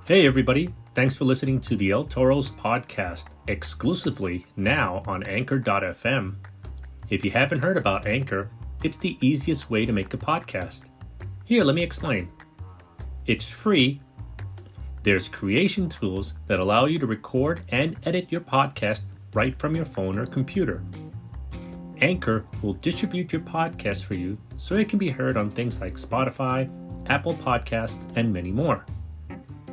Hey everybody, thanks for listening to the El Toro's podcast, exclusively now on Anchor.fm. If you haven't heard about Anchor, it's the easiest way to make a podcast. Here, let me explain. It's free. There's creation tools that allow you to record and edit your podcast right from your phone or computer. Anchor will distribute your podcast for you so it can be heard on things like Spotify, Apple Podcasts, and many more.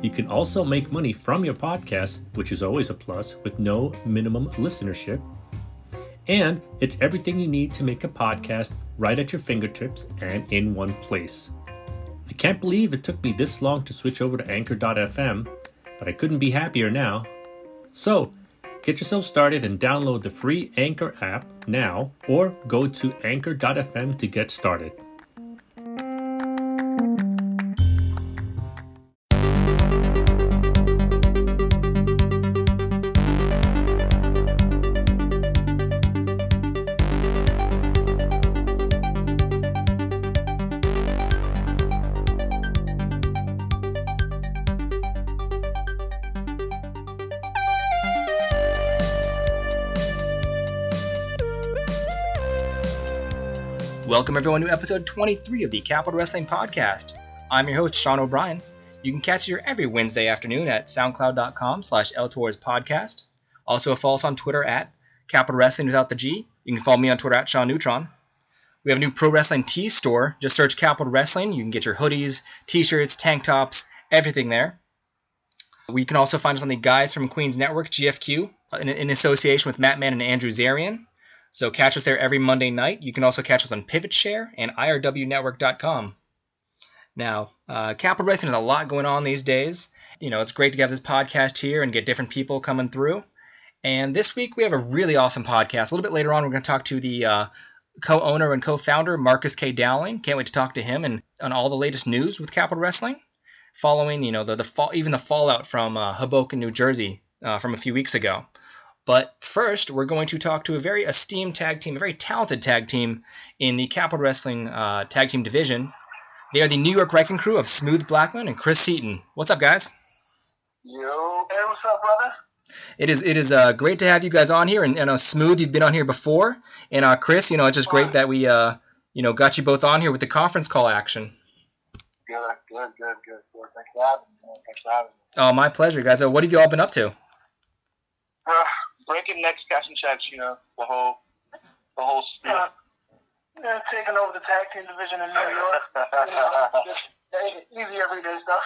You can also make money from your podcast, which is always a plus, with no minimum listenership. And it's everything you need to make a podcast right at your fingertips and in one place. I can't believe it took me this long to switch over to Anchor.fm, but I couldn't be happier now. So, get yourself started and download the free Anchor app now, or go to Anchor.fm to get started. Welcome everyone to episode 23 of the Capital Wrestling Podcast. I'm your host, Sean O'Brien. You can catch it here every Wednesday afternoon at soundcloud.com/LTorsPodcast. Also follow us on Twitter at Capital Wrestling without the G. You can follow me on Twitter at Sean Neutron. We have a new pro wrestling tee store. Just search Capital Wrestling. You can get your hoodies, t-shirts, tank tops, everything there. We can also find us on the Guys from Queens Network, GFQ, in association with Matt Mann and Andrew Zarian. So catch us there every Monday night. You can also catch us on PivotShare and IRWnetwork.com. Now, Capital Wrestling has a lot going on these days. You know, it's great to have this podcast here and get different people coming through. And this week we have a really awesome podcast. A little bit later on, we're going to talk to the co-owner and co-founder, Marcus K. Dowling. Can't wait to talk to him and on all the latest news with Capital Wrestling, following the fallout from Hoboken, New Jersey from a few weeks ago. But first, we're going to talk to a very esteemed tag team, a very talented tag team in the Capital Wrestling tag team division. They are the New York Wrecking Crew of Smooth Blackman and Chris Seaton. What's up, guys? Yo, hey, what's up, brother? It is great to have you guys on here. And Smooth, you've been on here before. And Chris, it's just great that we got you both on here with the conference call action. Good. Thanks for having me. Oh, my pleasure, guys. What have you all been up to? Breaking necks, cashing checks, the whole spiel. Taking over the tag team division in New York. Just easy everyday stuff.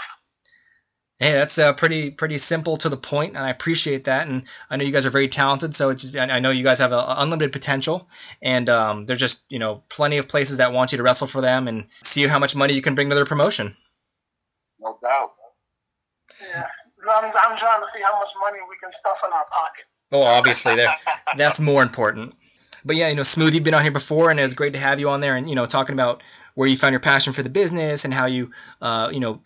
Hey, that's pretty simple to the point, and I appreciate that. And I know you guys are very talented, so I know you guys have unlimited potential, and there's just plenty of places that want you to wrestle for them and see how much money you can bring to their promotion. No doubt. Yeah, I'm trying to see how much money we can stuff in our pocket. Oh, obviously, that's more important. But yeah, Smooth, you've been on here before, and it was great to have you on there, and talking about where you found your passion for the business and how you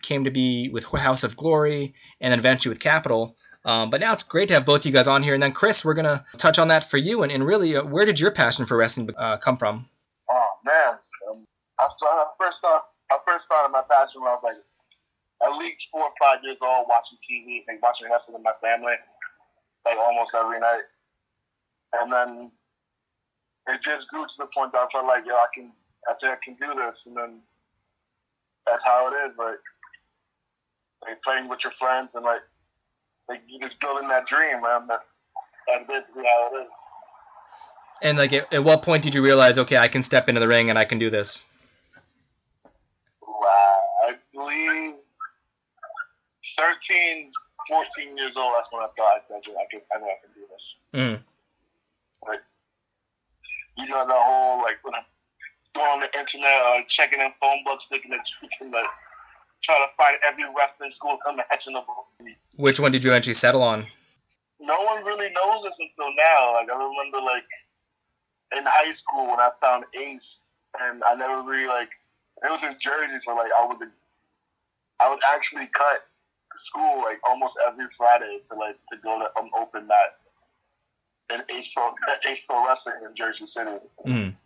came to be with House of Glory and then eventually with Capital. But now it's great to have both you guys on here. And then Chris, we're gonna touch on that for you, and really, where did your passion for wrestling come from? Oh man, I first started my passion when I was like at least 4 or 5 years old, watching TV, like watching wrestling with my family, like almost every night. And then it just grew to the point that I felt like, I think I can do this. And then that's how it is, like playing with your friends and like you just building that dream, man. That's basically how it is. And like, at what point did you realize, okay, I can step into the ring and I can do this? I believe 13, 14 years old, that's when I thought I know I can do this. Mm. Like, the whole, when I'm going on the internet or checking in phone books, thinking that you can, try to find every wrestling school imaginable. Which one did you eventually settle on? No one really knows this until now. I remember, in high school when I found Ace, and I never really, it was in Jersey, so, I would actually cut school almost every Friday to go to an open mat in Ace Pro Wrestling in Jersey City. Mm.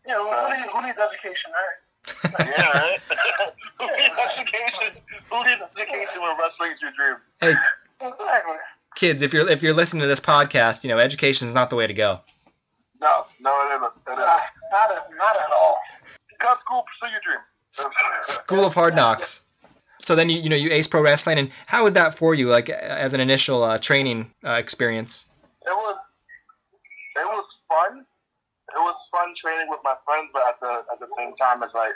Who needs education, right? Yeah, right? education? Who needs education when wrestling's your dream? Hey, Exactly. kids, if you're listening to this podcast, education is not the way to go. No, it isn't. Not at all. Cut school, pursue your dream. School of Hard Knocks. So then you ace pro wrestling, and how was that for you, like as an initial training experience? It was fun. It was fun training with my friends, but at the same time, it's like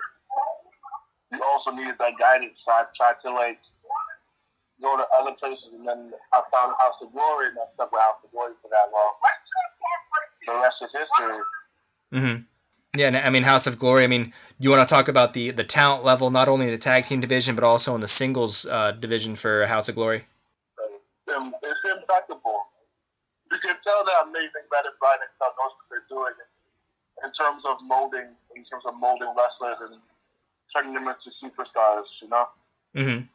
you also needed that guidance. So I tried to go to other places, and then I found House of Glory, and I stuck with House of Glory for that long. The rest is history. Mm-hmm. Yeah, and I mean, House of Glory, do you want to talk about the talent level, not only in the tag team division, but also in the singles division for House of Glory? It's impeccable. You can tell they're amazing men and Brian and knows what they're doing in terms of molding wrestlers and turning them into superstars, Mm-hmm.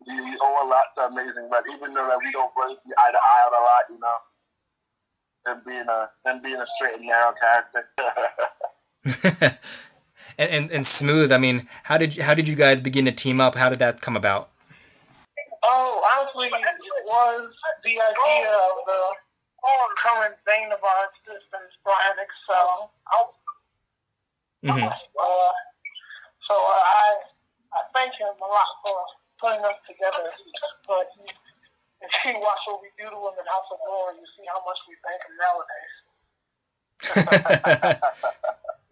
You owe a lot to amazing men, even though that we don't really see eye to eye on a lot, and being a straight and narrow character. and Smooth, how did you guys begin to team up? How did that come about? Oh, honestly, it was the idea of the current vein of our existence, Brian Excel. Mm-hmm. So I thank him a lot for putting us together. But if you watch what we do to him in House of Glory, you see how much we thank him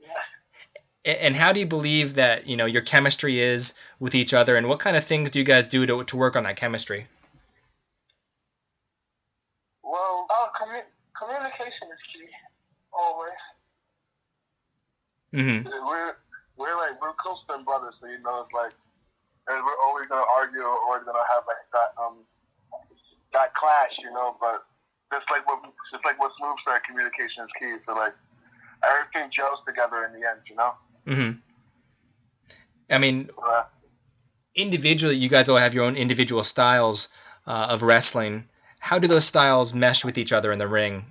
nowadays. And how do you believe that your chemistry is with each other, and what kind of things do you guys do to work on that chemistry? Well, communication is key, always. Mm-hmm. We're close to brothers, so it's like, and we're always gonna argue or always gonna have that clash, but just like what Smooth said, communication is key. So everything gels together in the end, Mm-hmm. Individually, you guys all have your own individual styles of wrestling. How do those styles mesh with each other in the ring?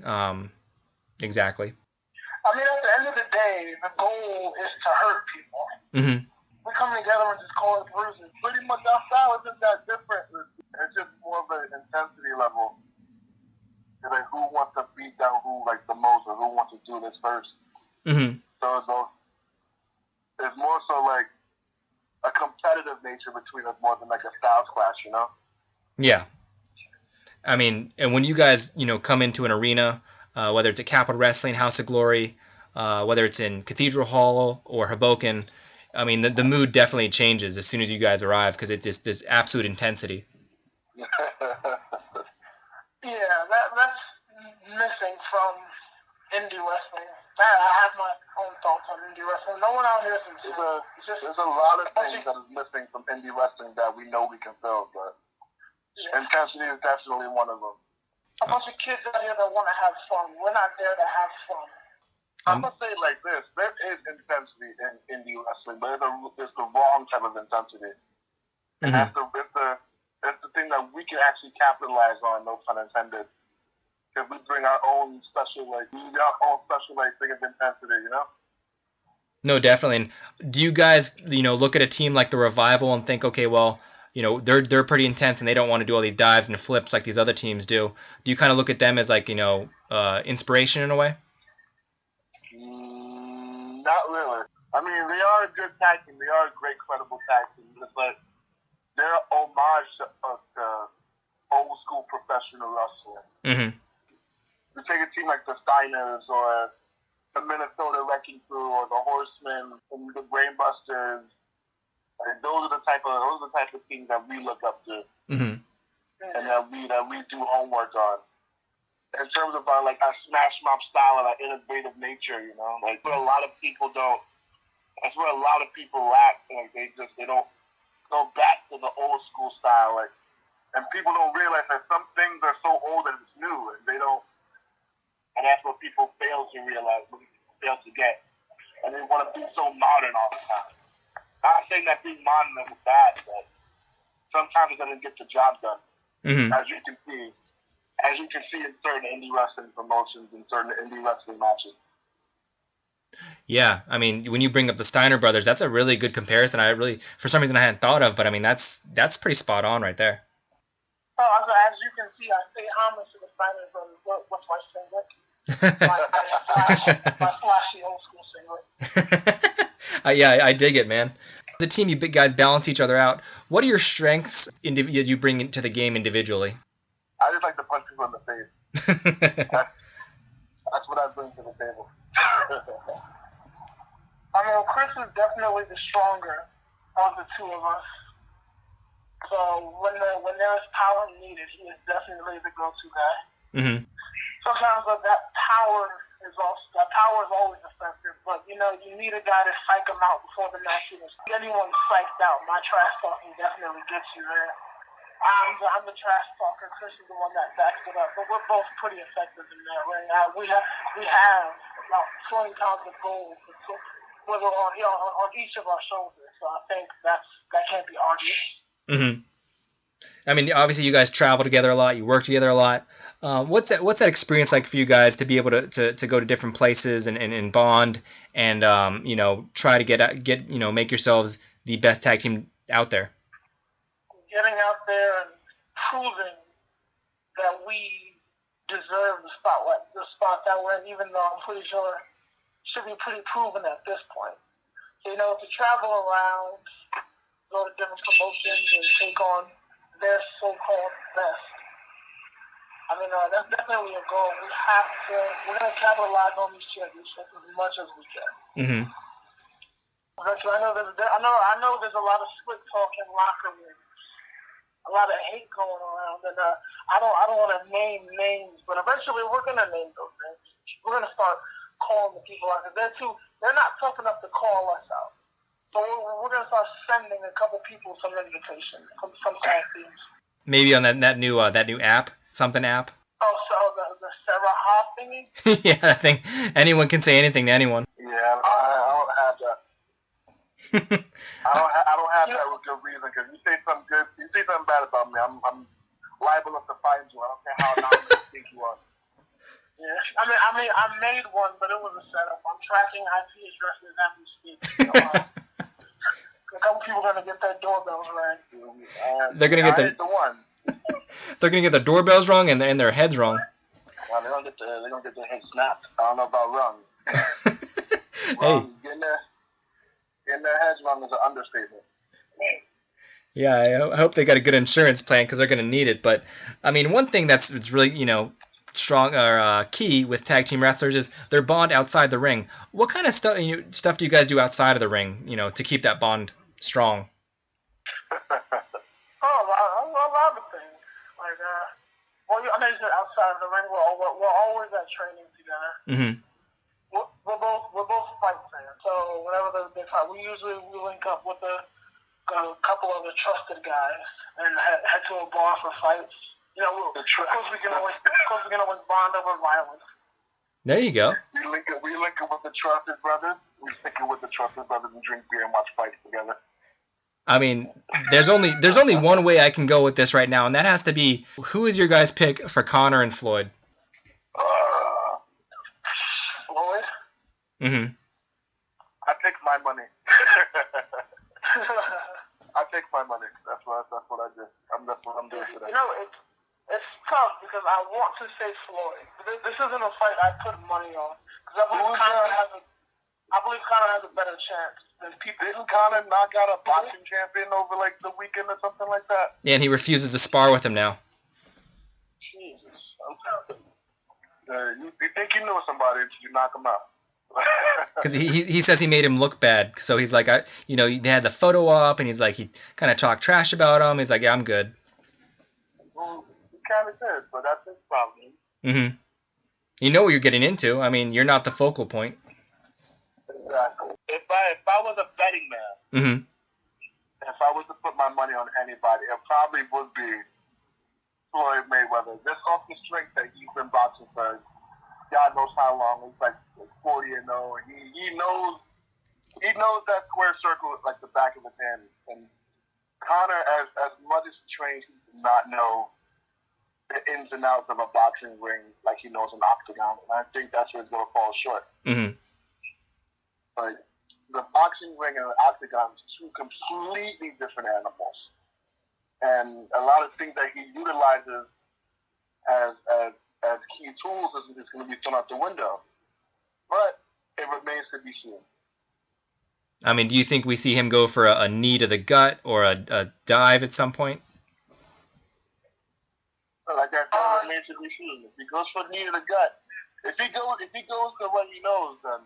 Exactly. At the end of the day, the goal is to hurt people. Mm-hmm. We come together and just call it bruises. Pretty much our style isn't that different. It's just more of an intensity level. It's like who wants to beat down who the most, or who wants to do this first. Mm-hmm. So it's more so a competitive nature between us more than a styles clash, Yeah. And when you guys, come into an arena, whether it's at Capital Wrestling, House of Glory, whether it's in Cathedral Hall or Hoboken, the mood definitely changes as soon as you guys arrive, because it's just this absolute intensity. Yeah, that's missing from indie wrestling. I have my own thoughts on indie wrestling. No one out here can see. There's a lot of things that is missing from indie wrestling that we know we can fill, but intensity is definitely one of them. A bunch of kids out here that want to have fun. We're not there to have fun. I'm going to say it like this. There is intensity in indie wrestling, but it's the wrong type of intensity. And that's the thing that we can actually capitalize on, no pun intended. Because we bring our own special, thing of intensity, No, definitely. And do you guys, look at a team like the Revival and think, okay, well, they're pretty intense and they don't want to do all these dives and flips like these other teams do. Do you kind of look at them as inspiration in a way? Not really. They are a good tag team. They are a great, credible tag team. But they're an homage to old school professional wrestling. Mm-hmm. You take a team like the Steiners or the Minnesota Wrecking Crew or the Horsemen and the Brainbusters. Those are the type of teams that we look up to, mm-hmm. and that we do homework on. In terms of our smash mouth style and our innovative nature, where a lot of people don't. That's where a lot of people lack. They don't go back to the old school style. And people don't realize that some things are so old that it's new, and they don't. And that's what people fail to realize, fail to get. And they want to be so modern all the time. Not saying that being modern is bad, but sometimes it doesn't get the job done. Mm-hmm. As you can see in certain indie wrestling promotions and certain indie wrestling matches. Yeah, I mean, when you bring up the Steiner brothers, that's a really good comparison. For some reason, I hadn't thought of, but I mean, that's pretty spot on right there. Oh, as you can see, I pay homage to the Steiner brothers. What's my singlet? my flashy old school singlet. Yeah, I dig it, man. As a team, you big guys balance each other out. What are your strengths you bring into the game individually? I just like to punch people in the face. That's what I bring to the table. I mean, Chris is definitely the stronger of the two of us. So when there's power needed, he is definitely the go-to guy. Mm-hmm. Sometimes that power is always effective, but you need a guy to psych him out before the match even starts. Anyone psyched out, my trash talking definitely gets you there. I'm the trash talker. Chris is the one that backs it up, but we're both pretty effective in that ring. We have about 20 pounds of gold on each of our shoulders, so I think that can't be argued. Mm-hmm. I mean, obviously, you guys travel together a lot. You work together a lot. What's that experience like for you guys to be able to go to different places and bond and try to make yourselves the best tag team out there? Getting out there and proving that we deserve the spot that we're in, even though I'm pretty sure it should be pretty proven at this point. So, to travel around, go to different promotions and take on their so-called best. I mean, that's definitely a goal. We're going to capitalize on these championships as much as we can. Mm-hmm. I know there's a lot of split talk in locker rooms. A lot of hate going around, and I don't want to name names, but eventually we're gonna name those names. We're gonna start calling the people out. They're not tough enough to call us out, so we're gonna start sending a couple people some invitations from tag teams. Maybe on that new app, something app. Oh, so the Sarah Hoff thingy. Yeah, that thing. Anyone can say anything to anyone. Yeah, I don't have that. I don't have that with good reason, because you say something bad about me, I'm liable enough to find you. I don't care how anonymous you think you are. Yeah, I made one, but it was a setup. I'm tracking IP addresses as we speak. A couple people are gonna get their doorbells rang. They're gonna get They're gonna get their doorbells wrong and their heads wrong. Well, they're gonna get their heads snapped. I don't know about wrong. Hey. Getting their heads wrong is an understatement. Yeah, I hope they got a good insurance plan, because they're going to need it. But, I mean, one thing it's really, strong or key with tag team wrestlers is their bond outside the ring. What kind of stuff do you guys do outside of the ring, to keep that bond strong? A lot of things. Like, I know you said outside of the ring, we're always at training together. Mm-hmm. We're both fight fans, so whenever there's a big fight, we link up with a couple of the trusted guys and head to a bar for fights. Of course we can always bond over violence. There you go. We link up with the trusted brothers. We stick it with the trusted brothers and drink beer and watch fights together. I mean, there's only one way I can go with this right now, and that has to be, who is your guys' pick for Conor and Floyd? Floyd? Mm-hmm. I take my money. I take my money. That's what I do. That's what I'm doing today. It's tough because I want to say Floyd. This isn't a fight I put money on, because I believe Conor has a better chance than people. Didn't Conor knock out a boxing champion over the weekend or something like that? Yeah, and he refuses to spar with him now. Jesus. You think you know somebody until you knock him out. Because he says he made him look bad, so he's like, they had the photo up, and he's like, he kind of talked trash about him. He's like, yeah, I'm good. Well, he kind of did, but that's his problem. Mm-hmm. You know what you're getting into. I mean, you're not the focal point. Exactly. If I was a betting man, mm-hmm. if I was to put my money on anybody, it probably would be Floyd Mayweather. Just off the strength that he's been boxing for God knows how long. He's like 40-0, and he knows that square circle like the back of his hand. And Conor, as much as he trains, he does not know the ins and outs of a boxing ring like he knows an octagon. And I think that's where he's going to fall short. Mm-hmm. boxing ring and an octagon is two completely different animals. And a lot of things that he utilizes as key tools is going to be thrown out the window. But it remains to be seen. I mean, do you think we see him go for a knee to the gut or a dive at some point? Like I said, it remains to be seen. If he goes for a knee to the gut, if he goes to what he knows, then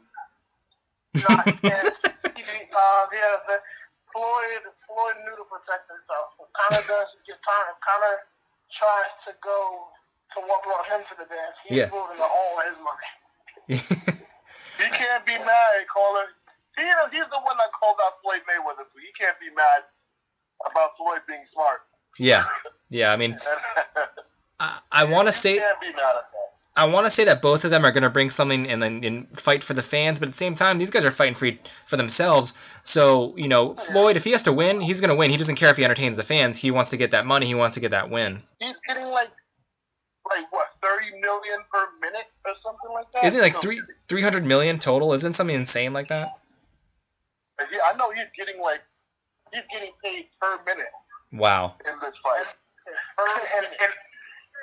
Floyd knew to protect himself. Connor tries to go to what brought him to the dance. He's moving all his money. He can't be mad, caller. He's the one that called out Floyd Mayweather, so he can't be mad about Floyd being smart. Yeah. I mean, I want to say. Can't be mad at that. I want to say that both of them are going to bring something and fight for the fans, but at the same time, these guys are fighting for themselves. So, Floyd, if he has to win, he's going to win. He doesn't care if he entertains the fans. He wants to get that money. He wants to get that win. He's getting like what, 30 million per minute or something like that? Isn't it like 300 million total? Isn't something insane like that? Yeah, I know he's getting paid per minute. Wow. In this fight.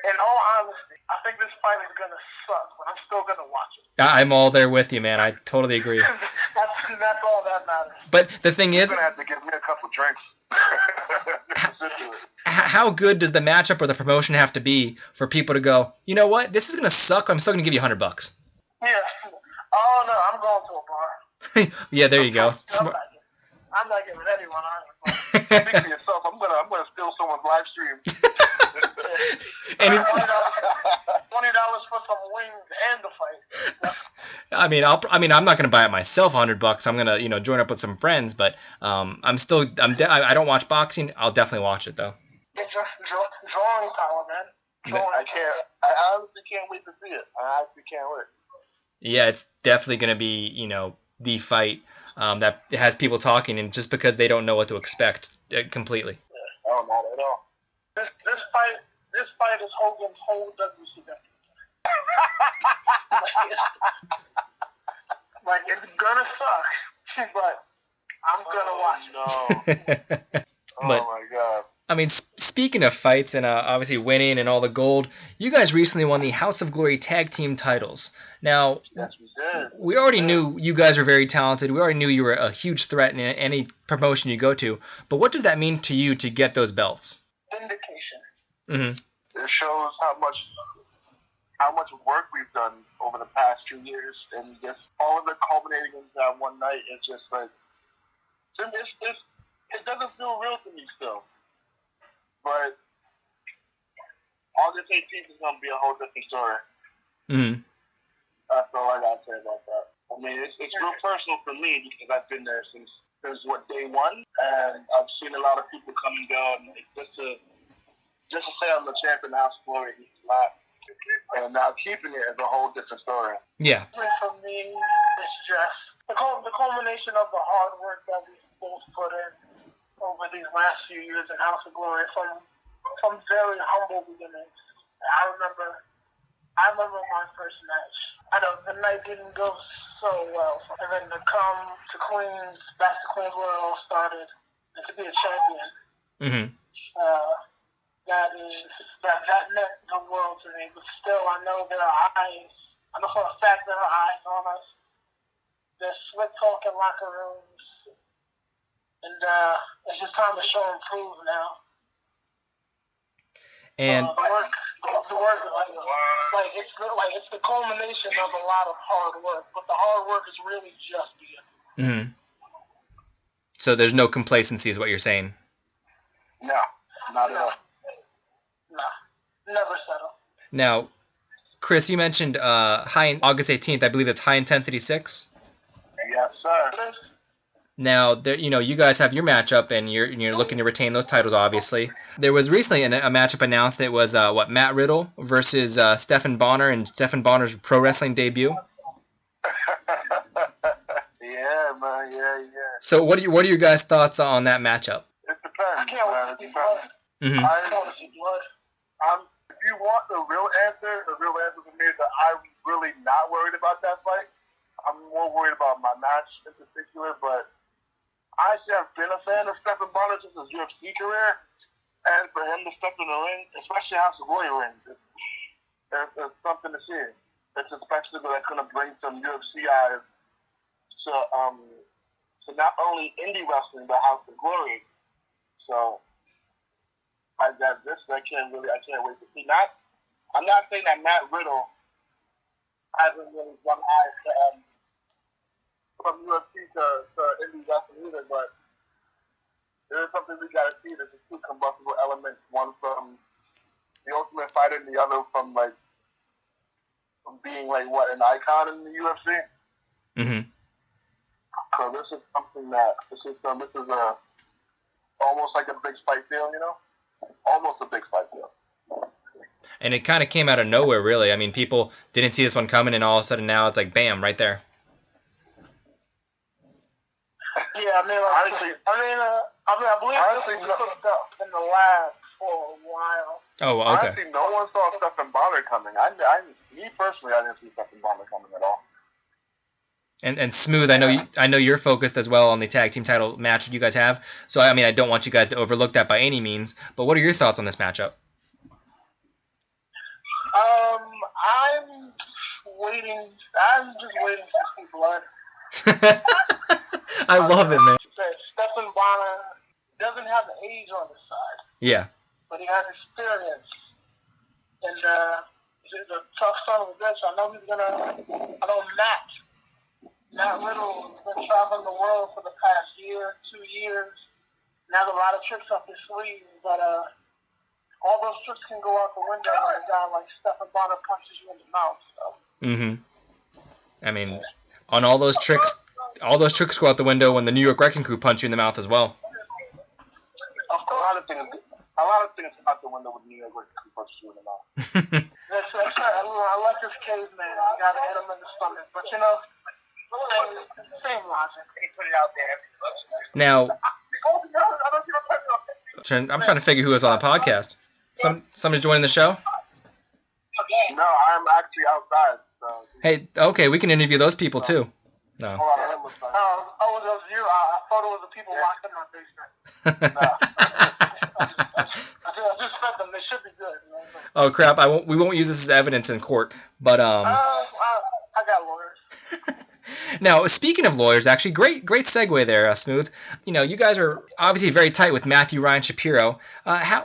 In all honesty, I think this fight is going to suck, but I'm still going to watch it. I'm all there with you, man. I totally agree. That's all that matters. But the thing is, you're going to have to give me a couple drinks. How good does the matchup or the promotion have to be for people to go, you know what, this is going to suck, I'm still going to give you $100? Yeah. Oh, no, I'm going to a bar. Yeah, there you go. I'm not giving anyone $100. Speak for yourself. I'm gonna steal someone's live stream. And he's $20 for some wings and the fight. I'm not gonna buy it myself $100. I'm gonna join up with some friends, but I don't watch boxing. I'll definitely watch it though. It's drawing power, man. I honestly can't wait to see it. I actually can't wait. Yeah, it's definitely gonna be the fight that has people talking, and just because they don't know what to expect completely. Oh, not at all. This fight is Hogan's whole WCW. Like, it's gonna suck, but I'm gonna watch it. No. Oh my God. I mean, speaking of fights and obviously winning and all the gold, you guys recently won the House of Glory tag team titles. Now, yes, we did. We already knew you guys were very talented. We already knew you were a huge threat in any promotion you go to. But what does that mean to you to get those belts? Vindication. Mm-hmm. It shows how much work we've done over the past 2 years, and just all of it culminating into that one night. It's just like, it doesn't feel real to me still. But August 18th is going to be a whole different story. Mm-hmm. That's all I got to say about that. I mean, it's real personal for me because I've been there since day one, and I've seen a lot of people come and go, and just to say I'm the champion of House of Glory is a lot. And now keeping it is a whole different story. Yeah. For me, it's just the culmination of the hard work that we've both put in over these last few years in House of Glory from very humble beginnings. I remember my first match. I know the night didn't go so well, and then to come to Queens, back to Queens where it all started, and to be a champion. Mm-hmm. That meant the world to me. But still, I know there are eyes. I know for a fact there are eyes on us. There's slick talk in locker rooms. And it's just time to show and prove now. And the work, it's the culmination of a lot of hard work, but the hard work is really just beginning. Mm-hmm. So there's no complacency, is what you're saying? No, not at all. No, never settle. Now, Chris, you mentioned August 18th. I believe that's High Intensity 6. Yes, sir. Now, there, you guys have your matchup, and you're looking to retain those titles, obviously. There was recently a matchup announced. It was, Matt Riddle versus Stephen Bonnar in Stephen Bonnar's pro wrestling debut. Yeah, man, yeah. So what are your guys' thoughts on that matchup? It depends. I can't wait to see blood. Mm-hmm. I want to see blood. If you want the real answer for me is that I'm really not worried about that fight. I'm more worried about my match in particular, but honestly, I've been a fan of Stephen Bonnar since his UFC career, and for him to step in the ring, especially House of Glory ring, there's something to see. It's a spectacle that's going to bring some UFC eyes to not only indie wrestling but House of Glory. So I can't wait to see. I'm not saying that Matt Riddle hasn't really done eyes from UFC to indie wrestling either, but there is something we got to see. There's two combustible elements, one from the Ultimate Fighter and the other from being an icon in the UFC. Mm-hmm. So this is something that this is almost like a big fight deal, almost a big fight deal. And it kind of came out of nowhere, really. I mean, people didn't see this one coming, and all of a sudden now it's like, bam, right there. Yeah, I believe this was cooked up in the lab for a while. Oh, okay. Honestly, no one saw Stephen Bonnar coming. Me personally, I didn't see Stephen Bonnar coming at all. And Smooth, I know you're focused as well on the tag team title match that you guys have. So I mean, I don't want you guys to overlook that by any means. But what are your thoughts on this matchup? I'm just waiting for some blood. I love it, man. Stephen Bonnar doesn't have the age on his side. Yeah. But he has experience. And he's a tough son of a bitch. I know Matt Riddle has been traveling the world for the past year, 2 years. And has a lot of tricks up his sleeve, but all those tricks can go out the window when a guy like Stephen Bonnar punches you in the mouth. So. Mm-hmm. I mean, on all those tricks go out the window when the New York Wrecking Crew punch you in the mouth as well. Of course, a lot of things out the window with New York Wrecking Crew punches you in the mouth. That's right. I like this caveman. You gotta hit him in the stomach, but same logic. He put it out there. Now, I'm trying to figure who is on the podcast. Somebody's joining the show? No, I'm actually outside. So. Hey, okay, we can interview those people too. No. It was you. I thought it was the people locked in my basement. No. I just fed them. They should be good. Oh crap! We won't use this as evidence in court. But I got lawyers. Now, speaking of lawyers, actually, great segue there, Smooth. You guys are obviously very tight with Matthew Ryan Shapiro.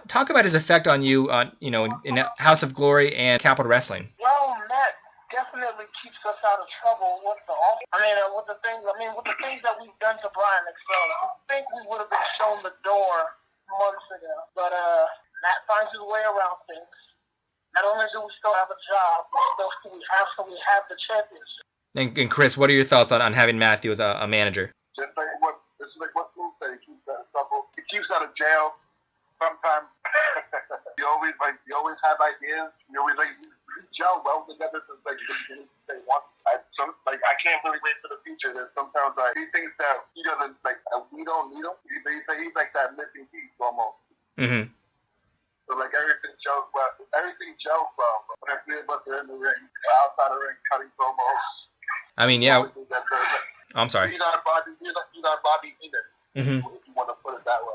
Talk about his effect on you, in House of Glory and Capital Wrestling. Well, Matt definitely keeps us out of trouble with the office. With the things that we've done to Brian Excel. I think we would have been shown the door months ago, but Matt finds his way around things. Not only do we still have a job, but we have the championship. And Chris, what are your thoughts on having Matthew as a manager? Just like what Smooth said, he keeps out of trouble. He keeps out of jail. Sometimes you always have ideas. You always you gel well together since the beginning of day one. I can't really wait for the future. There's sometimes he thinks that he doesn't we don't need him. He's like that missing piece almost. Mm-hmm. So everything gels well. Everything gels well. When I feel about they're in the ring, outside the ring, cutting promos. I mean, yeah. I'm sorry. He's not Bobby either. Mm-hmm. If you want to put it that way.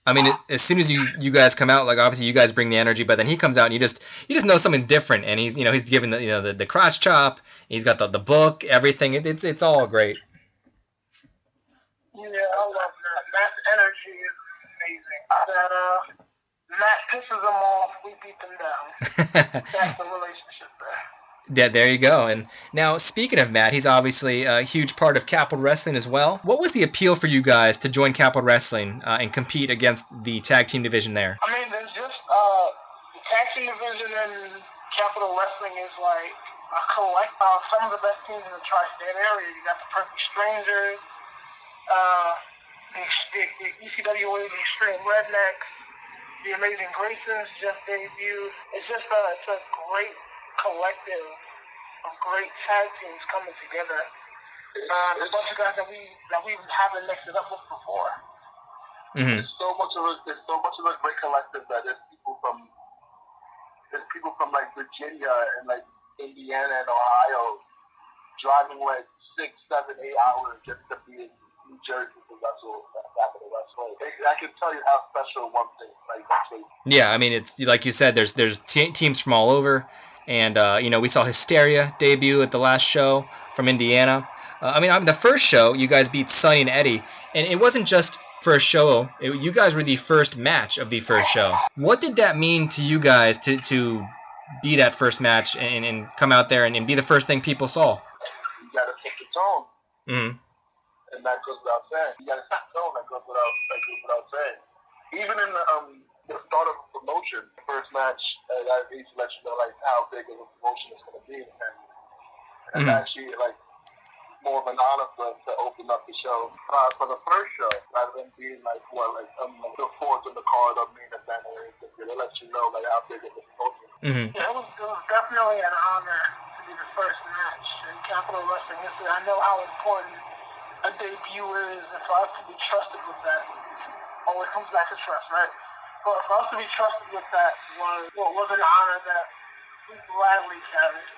I mean, as soon as you guys come out, obviously you guys bring the energy, but then he comes out and you just know something different, and he's giving the crotch chop. He's got the book, everything. It's all great. Yeah, I love that. Matt's energy is amazing. Matt pisses him off, we beat them down. That's the relationship there. Yeah, there you go. And now, speaking of Matt, he's obviously a huge part of Capital Wrestling as well. What was the appeal for you guys to join Capital Wrestling and compete against the tag team division there? There's just the tag team division in Capital Wrestling is like a collect some of the best teams in the tri-state area. You got the Perfect Strangers, the ECWA, the Extreme Rednecks, the Amazing Graces just debuted. It's just it's a great collective of great tag teams coming together. A bunch of guys that we haven't mixed it up with before. Mm-hmm. There's so much of a great collective that there's people from Virginia and Indiana and Ohio driving 6, 7, 8 hours just to be New Jersey because that's Capital Wrestling. I can tell you how special one thing like that's. Yeah, I mean, it's like you said. There's teams from all over, and we saw Hysteria debut at the last show from Indiana. I mean, the first show you guys beat Sonny and Eddie, and it wasn't just for a show. You guys were the first match of the first show. What did that mean to you guys to be that first match and come out there and be the first thing people saw? You got to set the tone. Mm-hmm. And that goes without saying. You got to set the tone. That goes without saying. Even in the start of a promotion, the first match, I need to let you know like how big of a promotion it's going to be, and actually like more of an honor to open up the show for the first show, rather than being like the fourth in the card of main event or anything. They let you know like how big of a promotion. Mm-hmm. Yeah, it was definitely an honor to be the first match in Capital Wrestling history. I know how important a debut is, and for us to be trusted with that, always comes back to trust, right? But for us to be trusted with that was an honor that we gladly carried.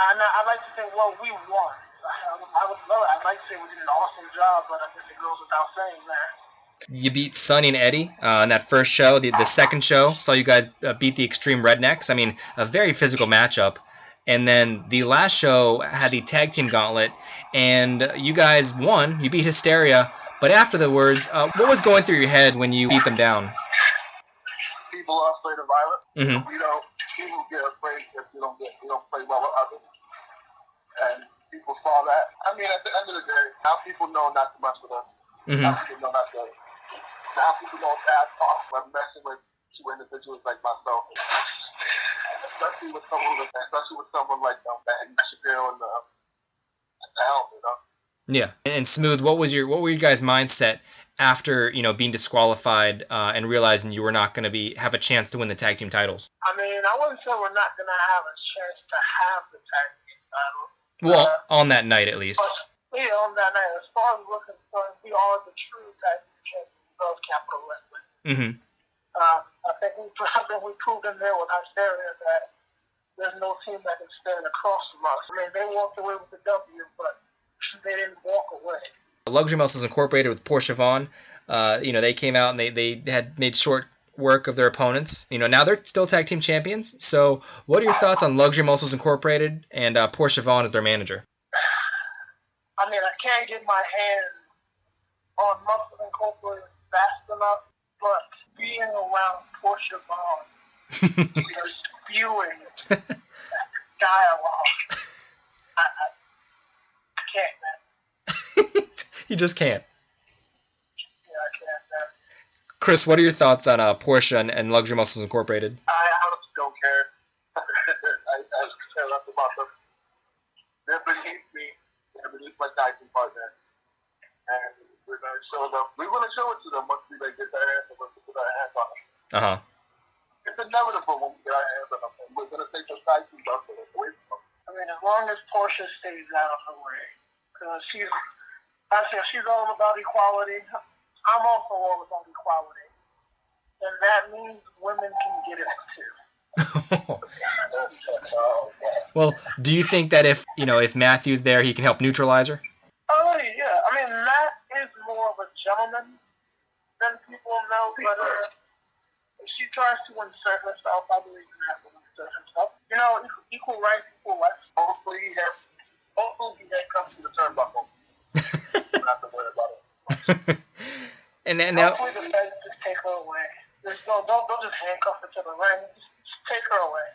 And I'd like to think, well, we won. I would love it. I'd like to say we did an awesome job, but I guess it goes without saying there. You beat Sonny and Eddie in that first show. The second show saw you guys beat the Extreme Rednecks. I mean, a very physical matchup. And then the last show had the tag team gauntlet, and you guys won. You beat Hysteria. But after the words, what was going through your head when you beat them down? People are afraid of violence. Mm-hmm. People get afraid if you don't play well with others. And people saw that. I mean, at the end of the day, now people know not to mess with us. Mm-hmm. Now people know not to. Now people don't bad talk when messing with two individuals like myself. Especially with someone like Matthew Shapiro and the helm, Yeah. And Smooth, what were your guys' mindset after being disqualified and realizing you were not going to have a chance to win the tag team titles? I mean, I wouldn't say we're not going to have a chance to have the tag team titles. Well, on that night at least. Yeah, on that night. As far as we're concerned, we are the true tag team champions of Capital Wrestling. Mm-hmm. I think we proved in there with Hysteria that there's no team that can stand across from us. I mean, they walked away with the W, but they didn't walk away. Luxury Muscles Incorporated with Porsche Vaughn, they came out and they had made short work of their opponents. Now they're still tag team champions. So what are your thoughts on Luxury Muscles Incorporated and Porsche Vaughn as their manager? I mean, I can't get my hands on Muscles Incorporated fast enough, but being around Porsche Vaughn, spewing dialogue, I can't, man. You just can't. Yeah, I can't, man. Chris, what are your thoughts on Porsche and Luxury Muscles Incorporated? I honestly don't care. I care less about them. They're beneath me. They're beneath my tag team partner. And we're going to show them. We're going to show it to them once we get their hands on them. Put our hands on them. Uh-huh. It's inevitable when we get our hands on them. And we're going to take those tag teams up and away from them. I mean, as long as Porsche stays out of the way. Because she's all about equality. I'm also all about equality. And that means women can get it too. Well, do you think that if Matthew's there, he can help neutralize her? Oh, yeah. I mean, Matt is more of a gentleman than people know, but if she tries to insert herself, I believe Matt will insert himself. Equal rights, equal left. Hopefully he comes to the turnbuckle. Don't have to worry about it. And now, hopefully the feds just take her away. Don't just handcuff her to the ring. Just take her away.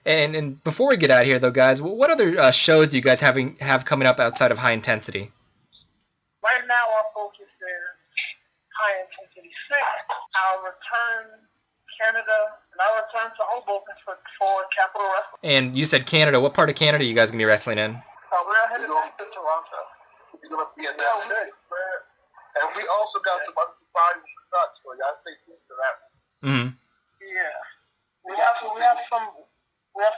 and before we get out of here, though, guys, what other shows do you guys have coming up outside of High Intensity? Right now, our focus is High Intensity 6, our return to Canada, and our return to Hoboken for Capital Wrestling. And you said Canada. What part of Canada are you guys going to be wrestling in? We're headed back to Toronto. We're going to be in that day. And we also got some other surprises in the touch, so y'all stay tuned to that. Mm-hmm. Yeah. We have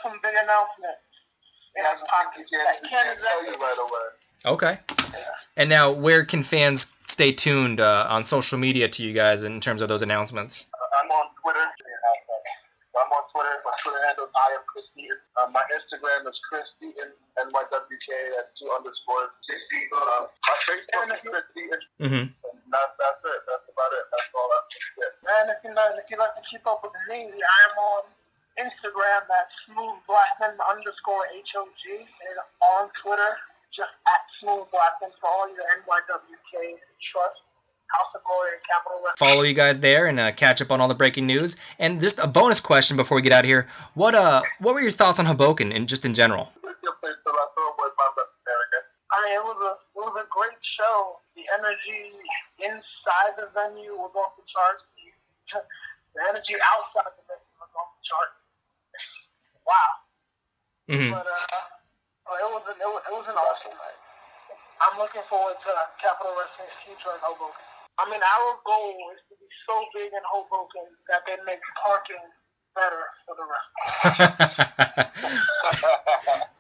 some big announcements. Yeah, I can't tell you right away. Okay. Yeah. And now, where can fans stay tuned on social media to you guys in terms of those announcements? I'm on Twitter. I'm on Twitter. My Twitter handle is I am Chris Peters. My Instagram Instagram is Chris Deaton, NYWK, that's 2 underscores. My Facebook is Chris Deaton. Mm-hmm. That's it. That's about it. That's all I can get. And if you like to keep up with me, I am on Instagram at smoothblackman_HOG, and on Twitter, just at smoothblackman for all your NYWK trust. House of Glory and Capital Wrestling. Follow you guys there and catch up on all the breaking news. And just a bonus question before we get out of here: what were your thoughts on Hoboken and just in general? It was a great show. The energy inside the venue was off the charts. The energy outside the venue was off the charts. Wow. Mm-hmm. But it was an awesome night. I'm looking forward to Capital Wrestling's future in Hoboken. I mean, our goal is to be so big in Hoboken that they make parking better for the wrestlers.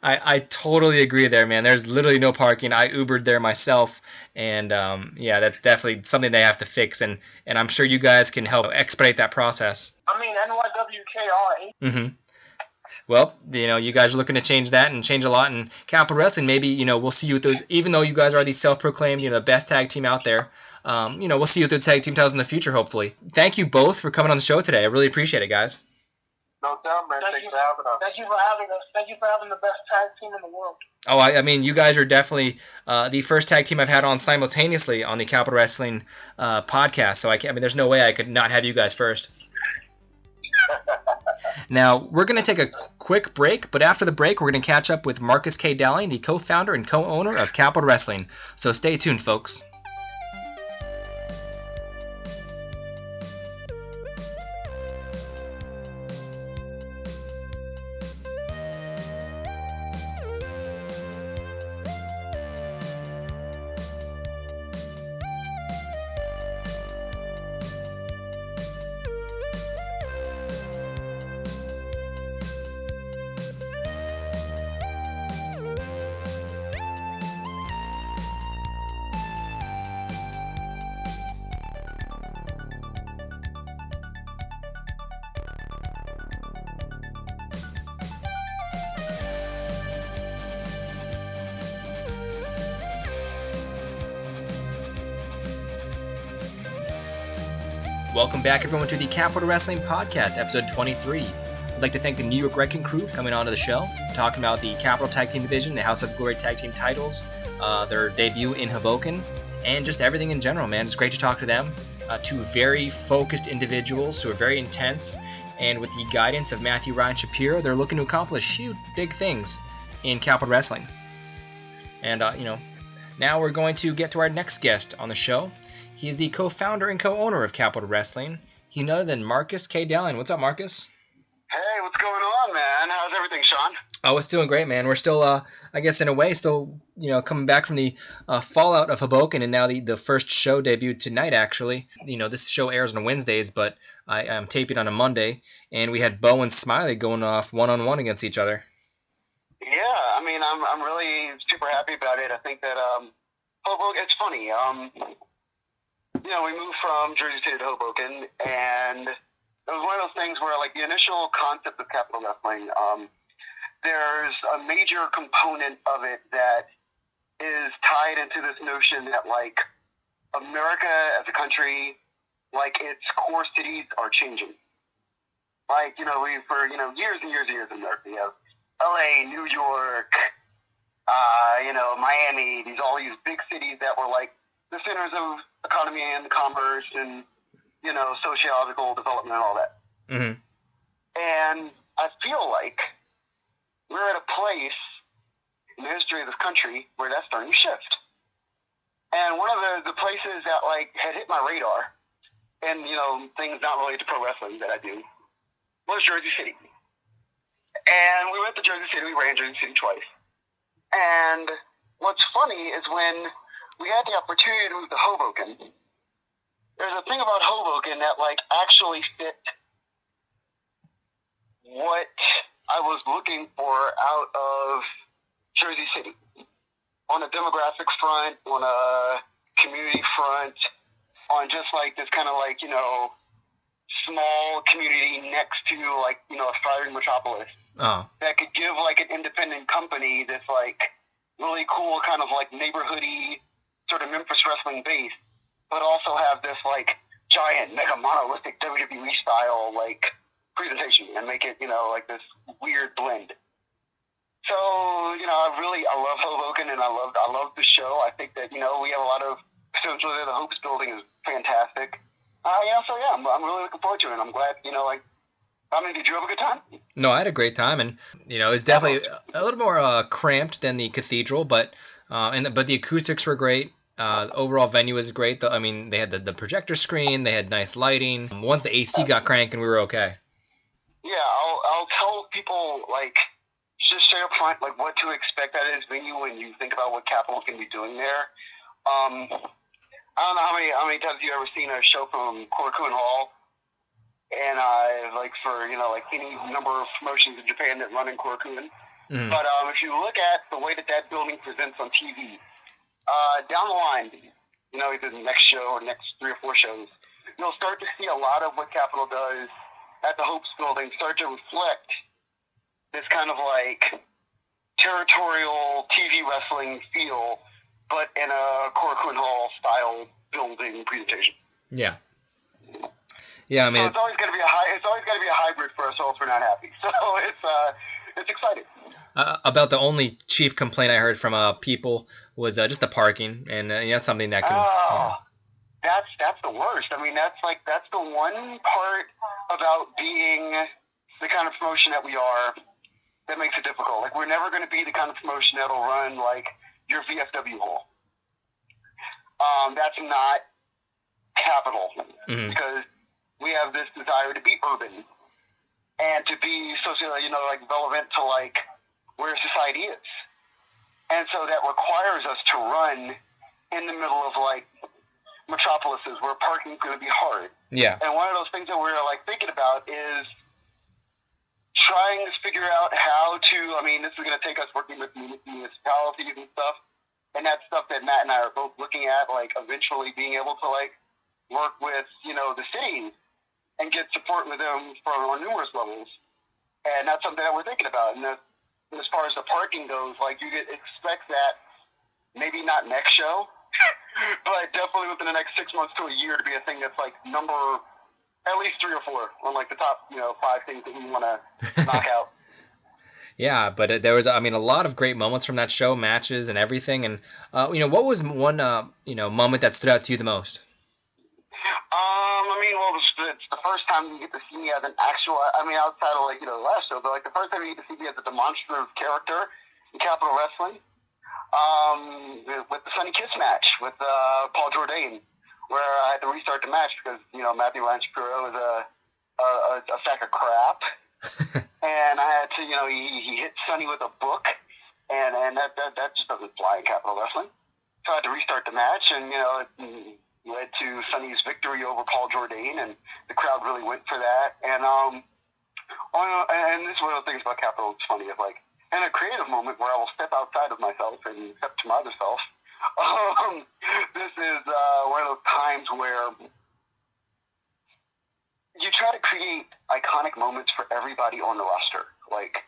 I totally agree there, man. There's literally no parking. I Ubered there myself, and yeah, that's definitely something they have to fix, and I'm sure you guys can help expedite that process. I mean, NYWK are. Mm-hmm. Well, you guys are looking to change that and change a lot. And Capital Wrestling, maybe, we'll see you with those, even though you guys are the self-proclaimed, the best tag team out there. We'll see you with those tag team titles in the future, hopefully. Thank you both for coming on the show today. I really appreciate it, guys. No doubt, man. Thanks for having us. Thank you for having us. Thank you for having the best tag team in the world. Oh, I mean, you guys are definitely the first tag team I've had on simultaneously on the Capital Wrestling podcast. So there's no way I could not have you guys first. Now, we're going to take a quick break, but after the break, we're going to catch up with Marcus K. Dowling, the co-founder and co-owner of Capital Wrestling. So stay tuned, folks. Welcome back, everyone, to the Capital Wrestling Podcast, episode 23. I'd like to thank the New York Wrecking Crew for coming onto the show, talking about the Capital Tag Team Division, the House of Glory Tag Team titles, their debut in Hoboken, and just everything in general, man. It's great to talk to them. Two very focused individuals who are very intense, and with the guidance of Matthew Ryan Shapiro, they're looking to accomplish huge, big things in Capital Wrestling. And, now we're going to get to our next guest on the show. He is the co-founder and co-owner of Capital Wrestling. He's none other than Marcus K. Dowling. What's up, Marcus? Hey, what's going on, man? How's everything, Sean? Oh, it's doing great, man. We're still, I guess in a way, still, coming back from the fallout of Hoboken, and now the first show debuted tonight, actually. This show airs on Wednesdays, but I'm taping on a Monday, and we had Bo and Smiley going off one-on-one against each other. Yeah, I'm really super happy about it. I think that Hoboken, it's funny. We moved from Jersey City to Hoboken, and it was one of those things where, like, the initial concept of Capital Wrestling, there's a major component of it that is tied into this notion that, like, America as a country, like, its core cities are changing. Like, for years and years and years in America, you have LA, New York, Miami, all these big cities that were, like, the centers of economy and commerce and, sociological development and all that. Mm-hmm. And I feel like we're at a place in the history of this country where that's starting to shift. And one of the places that, like, had hit my radar, and, things not related to pro wrestling that I do, was Jersey City. And we went to Jersey City. We ran Jersey City twice. And what's funny is when we had the opportunity to move to Hoboken, there's a thing about Hoboken that, like, actually fit what I was looking for out of Jersey City. On a demographic front, on a community front, on just, like, this kind of, like, small community next to, like, you know, a thriving metropolis that could give, like, an independent company this, like, really cool kind of, like, neighborhoody sort of Memphis wrestling base, but also have this, like, giant, mega monolithic WWE style, like, presentation and make it, you know, like this weird blend. So, you know, I love Hoboken, and I love the show. I think that, you know, we have a lot of potential there. The Hopes building is fantastic. So yeah, I'm really looking forward to it. And I'm glad, you know, like, I mean, did you have a good time? No, I had a great time, and you know, it's definitely a little more cramped than the Cathedral, but the acoustics were great. The overall venue was great. I mean, they had the projector screen, they had nice lighting. Once the AC got cranking, we were okay. Yeah, I'll tell people, like, just straight up front, like, what to expect out of this venue when you think about what Capitol's going to be doing there. I don't know how many times you've ever seen a show from Korakuen Hall, and like, for, you know, like, any number of promotions in Japan that run in Korakuen. Mm-hmm. But if you look at the way that building presents on TV, down the line, you know, either the next show or next 3 or 4 shows, you'll start to see a lot of what Capitol does at the Hopes building start to reflect this kind of, like, territorial TV wrestling feel, but in a Korakuen Hall style building presentation. Yeah. Yeah, I mean, so it's always got to be a hybrid for us all if we're not happy. So it's exciting. About the only chief complaint I heard from people was just the parking, and that's something that can. That's the worst. I mean, that's the one part about being the kind of promotion that we are that makes it difficult. Like, we're never going to be the kind of promotion that'll run, like, your VFW hall. That's not Capitol, because we have this desire to be urban and to be socially, you know, like, relevant to, like, where society is. And so that requires us to run in the middle of, like, metropolises where parking's going to be hard. Yeah. And one of those things that we're, like, thinking about is trying to figure out how to, I mean, this is going to take us working with municipalities and stuff, and that's stuff that Matt and I are both looking at, like, eventually being able to, like, work with, you know, the cities and get support with them on numerous levels. And that's something that we're thinking about. And as far as the parking goes, like, you expect that maybe not next show, but definitely within the next 6 months to a year to be a thing that's, like, number at least 3 or 4 on, like, the top, you know, 5 things that we want to knock out. Yeah, but there was, I mean, a lot of great moments from that show, matches and everything. And, you know, what was one, you know, moment that stood out to you the most? I mean, well, it's the first time you get to see me as an actual, I mean, outside of, like, you know, the last show, but, like, the first time you get to see me as a demonstrative character in Capitol Wrestling, with the Sonny Kiss match with Paul Jourdain, where I had to restart the match because, you know, Matthew Ryan Shapiro is a sack of crap. And I had to, you know, he hit Sonny with a book, and that just doesn't fly in Capitol Wrestling. So I had to restart the match, and, you know, it led to Sonny's victory over Paul Jourdain, and the crowd really went for that. And and this is one of the things about Capitol that's funny, is, like, in a creative moment where I will step outside of myself and step to my other self, this is one of those times where you try to create iconic moments for everybody on the roster. Like,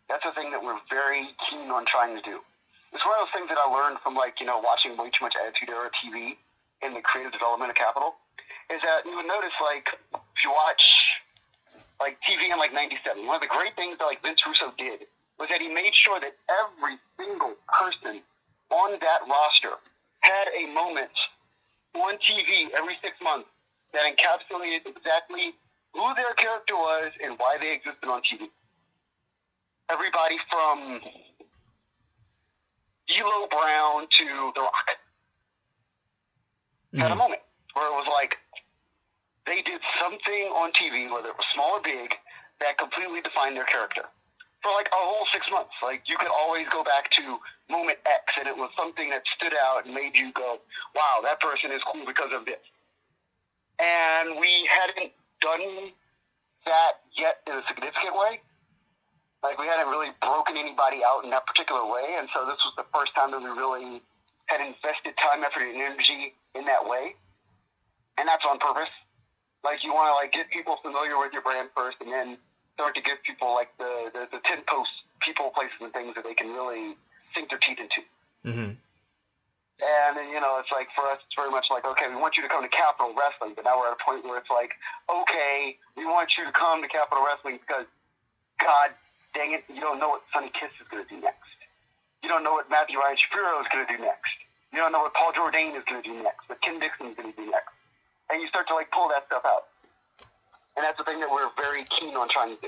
that's a thing that we're very keen on trying to do. It's one of those things that I learned from, like, you know, watching way too much Attitude Era TV in the creative development of Capitol, is that you would notice, like, if you watch, like, TV in, like, 97, one of the great things that, like, Vince Russo did was that he made sure that every single person on that roster had a moment on TV every 6 months that encapsulated exactly who their character was and why they existed on TV. Everybody from D'Lo Brown to The Rock had a moment where it was like they did something on TV, whether it was small or big, that completely defined their character. For, like, a whole 6 months. Like, you could always go back to moment X, and it was something that stood out and made you go, wow, that person is cool because of this. And we hadn't done that yet in a significant way. Like, we hadn't really broken anybody out in that particular way, and so this was the first time that we really had invested time, effort, and energy in that way. And that's on purpose. Like, you want to, like, get people familiar with your brand first, and then start to give people, like, the 10 posts, people, places, and things that they can really sink their teeth into. Mm-hmm. And, you know, it's like, for us, it's very much like, okay, we want you to come to Capital Wrestling, but now we're at a point where it's like, okay, we want you to come to Capital Wrestling because, God dang it, you don't know what Sonny Kiss is going to do next. You don't know what Matthew Ryan Shapiro is going to do next. You don't know what Paul Jourdain is going to do next, what Ken Dixon is going to do next. And you start to, like, pull that stuff out. And that's the thing that we're very keen on trying to do.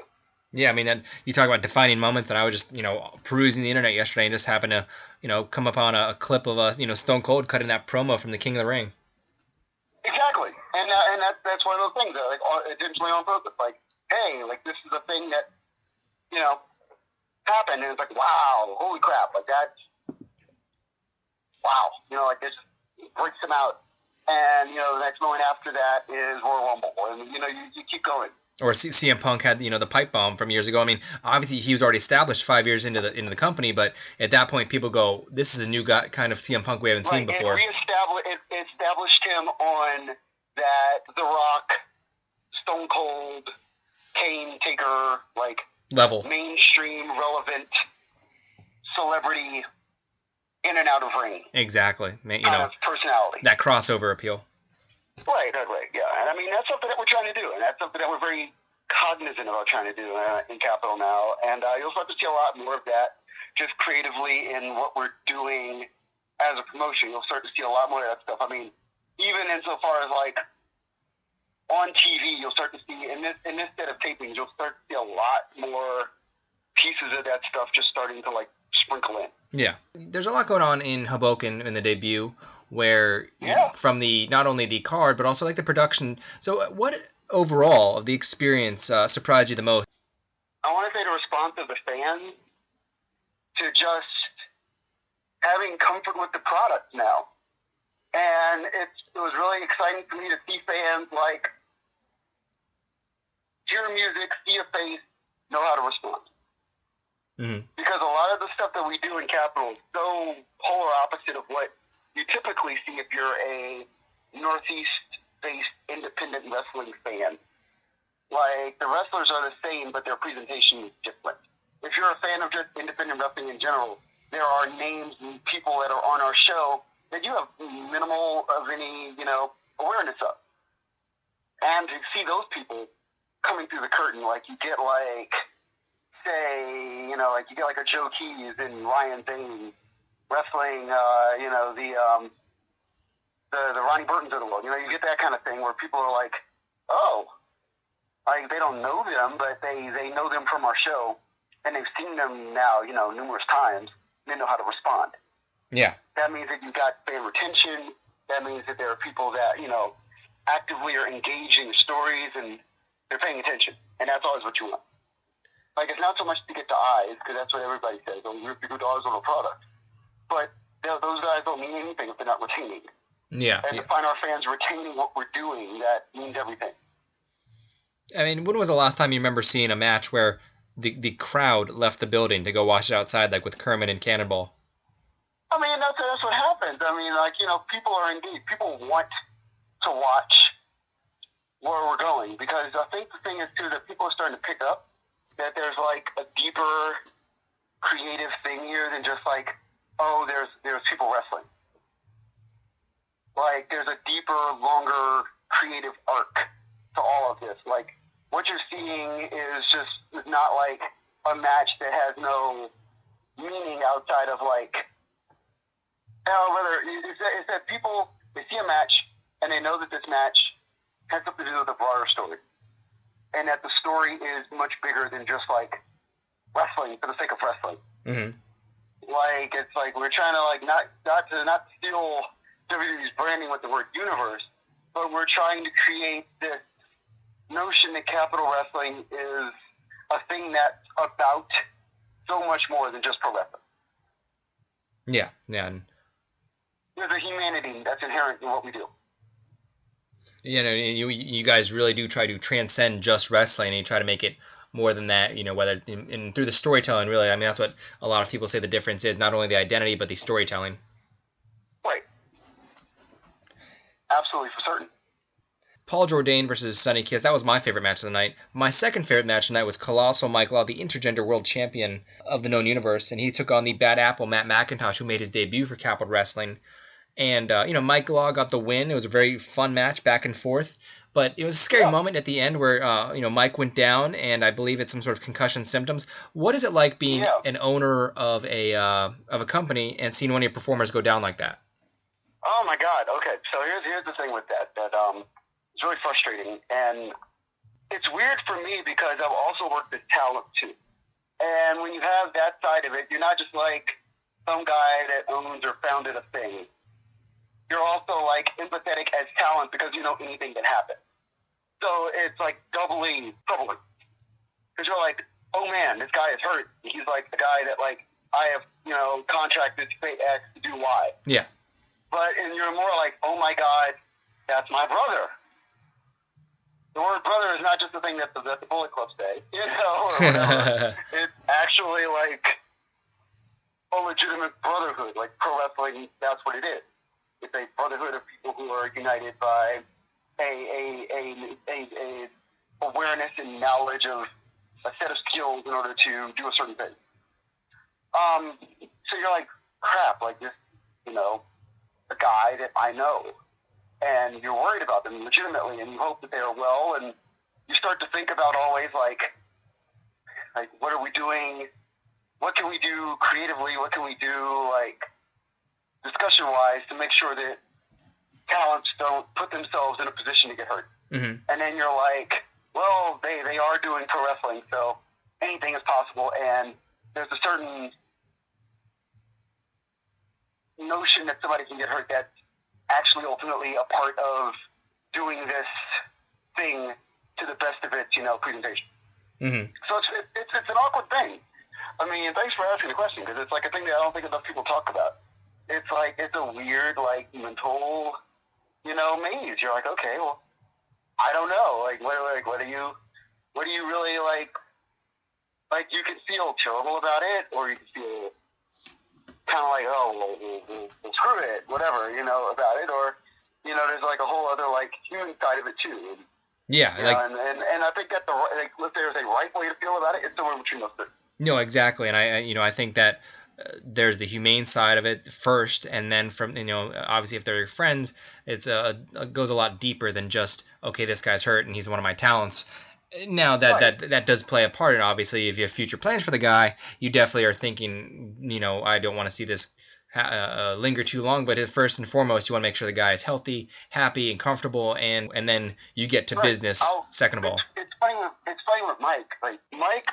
Yeah, I mean, you talk about defining moments, and I was just, perusing the internet yesterday and just happened to, come upon a clip of, Stone Cold cutting that promo from the King of the Ring. Exactly. And that's one of those things that, like, intentionally on purpose. Like, hey, like, this is a thing that, happened, and it's like, wow, holy crap, like, that's, wow. Like, this breaks them out. And, the next moment after that is Royal Rumble. And, you keep going. Or CM Punk had, the pipe bomb from years ago. I mean, obviously he was already established 5 years into the company, but at that point people go, this is a new guy, kind of CM Punk we haven't seen before. It established him on that The Rock, Stone Cold, Kane, Taker, like, level. Mainstream, relevant celebrity in and out of ring. Exactly. Kind of personality. That crossover appeal. Right, yeah. And I mean, that's something that we're trying to do, and that's something that we're very cognizant about trying to do in Capital now. And you'll start to see a lot more of that just creatively in what we're doing as a promotion. You'll start to see a lot more of that stuff. I mean, even insofar as, like, on TV, you'll start to see, in this set of tapings, you'll start to see a lot more pieces of that stuff just starting to, like, sprinkle in. Yeah. There's a lot going on in Hoboken in the debut, where from the not only the card but also like the production. So what overall of the experience surprised you the most? I want to say the response of the fans to just having comfort with the product now, and it was really exciting for me to see fans like hear music, see a face, know how to respond. Mm-hmm. Because a lot of the stuff that we do in Capital is so polar opposite of what you typically see if you're a Northeast-based independent wrestling fan. Like, the wrestlers are the same, but their presentation is different. If you're a fan of just independent wrestling in general, there are names and people that are on our show that you have minimal of any, awareness of. And to see those people coming through the curtain, like, you get, like, say, like, you get, like, a Joe Keys and Ryan Zane wrestling, the Ronnie Burtons of the world. You get that kind of thing where people are like, oh, like, they don't know them, but they know them from our show, and they've seen them now, numerous times, and they know how to respond. Yeah. That means that you've got fan retention. That means that there are people that, actively are engaging the stories, and they're paying attention. And that's always what you want. Like, it's not so much to get the eyes, because that's what everybody says. Oh, you're good eyes on a product. But those guys don't mean anything if they're not retaining. Yeah. And to find our fans retaining what we're doing, that means everything. I mean, when was the last time you remember seeing a match where the crowd left the building to go watch it outside, like with Kermit and Cannonball? I mean, that's what happens. I mean, like, people want to watch where we're going, because I think the thing is, too, that people are starting to pick up that there's, like, a deeper creative thing here than just, like, oh, there's people wrestling. Like, there's a deeper, longer creative arc to all of this. Like, what you're seeing is not like a match that has no meaning outside of, like, it's that people, they see a match and they know that this match has something to do with a broader story, and that the story is much bigger than just, like, wrestling for the sake of wrestling. Mm-hmm. Like, it's like we're trying to, like, not steal WWE's branding with the word universe, but we're trying to create this notion that Capital Wrestling is a thing that's about so much more than just pro wrestling. Yeah. There's a humanity that's inherent in what we do. You guys really do try to transcend just wrestling, and you try to make it more than that, whether in through the storytelling, really. I mean, that's what a lot of people say the difference is, not only the identity, but the storytelling. Right. Absolutely, for certain. Paul Jourdain versus Sonny Kiss. That was my favorite match of the night. My second favorite match of the night was Colossal Mike Law, the intergender world champion of the known universe, and he took on the Bad Apple Matt McIntosh, who made his debut for Capital Wrestling. And, Mike Law got the win. It was a very fun match, back and forth. But it was a scary moment at the end where, Mike went down, and I believe it's some sort of concussion symptoms. What is it like being an owner of a company and seeing one of your performers go down like that? Oh my God. Okay, so here's the thing with that it's really frustrating, and it's weird for me because I've also worked with talent too. And when you have that side of it, you're not just like some guy that owns or founded a thing. You're also like empathetic as talent because you know anything can happen. So it's like doubly troubling because you're like, oh man, this guy is hurt. He's like the guy that like I have contracted to pay X to do Y. Yeah. And you're more like, oh my God, that's my brother. The word brother is not just the thing that the Bullet Club say, or whatever. It's actually like a legitimate brotherhood, like pro wrestling. That's what it is. It's a brotherhood of people who are united by a awareness and knowledge of a set of skills in order to do a certain thing. So you're like, crap, like this, a guy that I know, and you're worried about them legitimately, and you hope that they are well, and you start to think about always like what are we doing? What can we do creatively? What can we do like discussion-wise to make sure that talents don't put themselves in a position to get hurt? Mm-hmm. And then you're like, well, they are doing pro wrestling, so anything is possible, and there's a certain notion that somebody can get hurt that's actually ultimately a part of doing this thing to the best of its, presentation. Mm-hmm. So it's an awkward thing. I mean, thanks for asking the question, because it's like a thing that I don't think enough people talk about. It's like, it's a weird, like, mental, maze. You're like, okay, well, I don't know. Like, what do you really, like, you can feel terrible about it, or you can feel kind of like, oh, well, screw it, whatever, about it, or, there's like a whole other, like, human side of it, too. Yeah. And I think that if there's a right way to feel about it, it's somewhere between those two. No, exactly. And I think that there's the humane side of it first, and then from, obviously if they're your friends, it goes a lot deeper than just, okay, this guy's hurt and he's one of my talents. Now that does play a part, and obviously if you have future plans for the guy, you definitely are thinking, I don't want to see this linger too long, but first and foremost, you want to make sure the guy is healthy, happy, and comfortable, and then you get to business second of all. It's funny with Mike. Like, Mike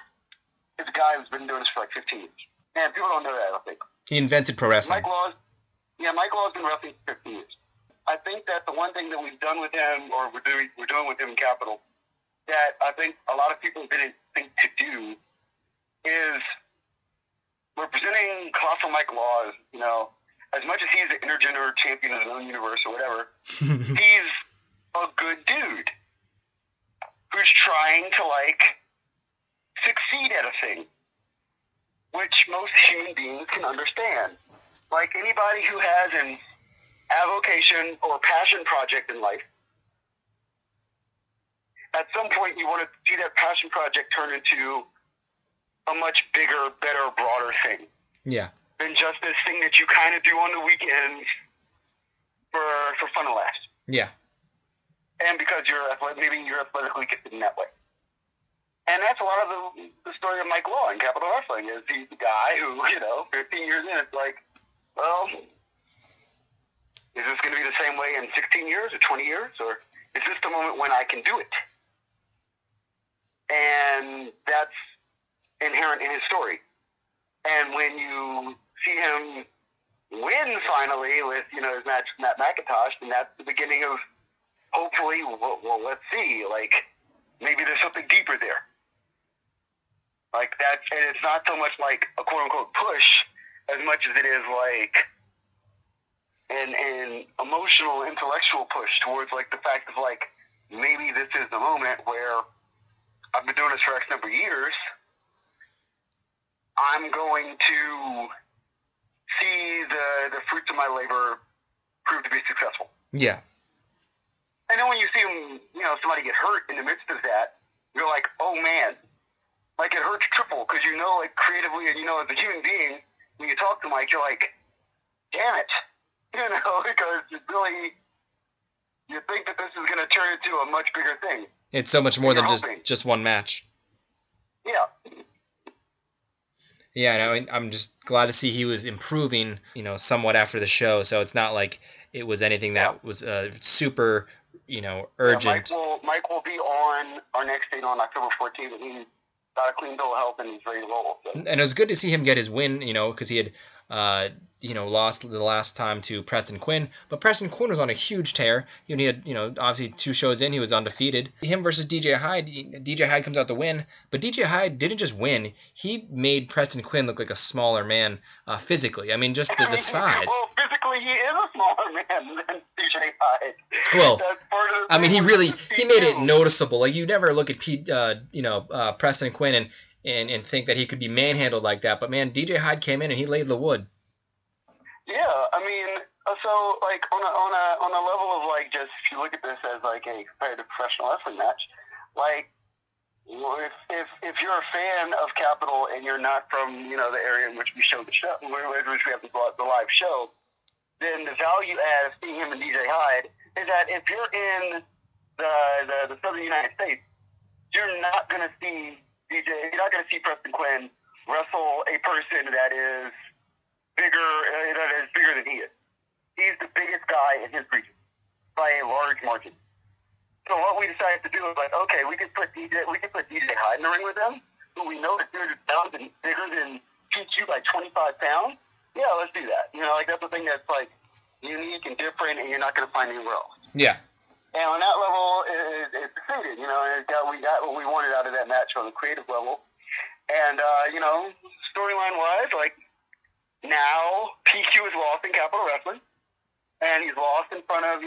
is a guy who's been doing this for like 15 years. And people don't know that, I don't think. He invented pro wrestling. Mike Law's been wrestling for 15 years. I think that the one thing that we've done with him, or we're doing with him in Capital, that I think a lot of people didn't think to do, is we're presenting Colossal Mike Law as, as much as he's the intergender champion of the known universe or whatever, he's a good dude who's trying to, like, succeed at a thing, which most human beings can understand. Like, anybody who has an avocation or passion project in life, at some point you want to see that passion project turn into a much bigger, better, broader thing. Yeah. Than just this thing that you kind of do on the weekends for fun and laughs. Yeah. And because maybe you're athletically gifted in that way. And that's a lot of the story of Mike Law in Capital Wrestling, is he's the guy who, 15 years in, it's like, well, is this going to be the same way in 16 years or 20 years? Or is this the moment when I can do it? And that's inherent in his story. And when you see him win finally with, his match with Matt McIntosh, then that's the beginning of, hopefully, well, let's see, like, maybe there's something deeper there. Like that, and it's not so much like a quote-unquote push as much as it is like an emotional, intellectual push towards like the fact of like, maybe this is the moment where I've been doing this for X number of years. I'm going to see the fruits of my labor prove to be successful. Yeah. And then when you see him, somebody get hurt in the midst of that, you're like, oh man, like it hurts triple because like creatively and as a human being, when you talk to Mike, you're like, damn it, because it's really, you think that this is going to turn into a much bigger thing. It's so much more than just one match. Yeah. Yeah, I'm just glad to see he was improving, somewhat after the show. So it's not like it was anything that was super, urgent. Yeah, Mike will be on our next date on October 14th, and he's got a clean bill of health and he's ready to roll. So. And it was good to see him get his win, because he had, lost the last time to Preston Quinn. But Preston Quinn was on a huge tear. He had, obviously 2 shows in, he was undefeated. Him versus DJ Hyde. DJ Hyde comes out to win, but DJ Hyde didn't just win. He made Preston Quinn look like a smaller man physically. I mean, just the size. Well, physically, he is a smaller man than DJ Hyde. Well, I mean, he made it noticeable. Like, you never look at Preston Quinn and think that he could be manhandled like that. But man, DJ Hyde came in and he laid the wood. Yeah, I mean, so like on a level of like just if you look at this as like a competitive professional wrestling match, like if you're a fan of Capital and you're not from the area in which we show the show, in which we have the live show, then the value add of seeing him and DJ Hyde is that if you're in the southern United States, you're not going to see you're not going to see Preston Quinn wrestle a person that is bigger than he is. He's the biggest guy in his region by a large margin. So what we decided to do was like, okay, we could put DJ Hyde in the ring with him, who we know is 300 pounds and bigger than PQ by 25 pounds. Yeah, let's do that. Like that's the thing that's like unique and different, and you're not going to find anywhere else. Yeah. And on that level, it succeeded. And we got what we wanted out of that match on the creative level. And storyline wise, like. Now, PQ is lost in Capital Wrestling, and he's lost in front of,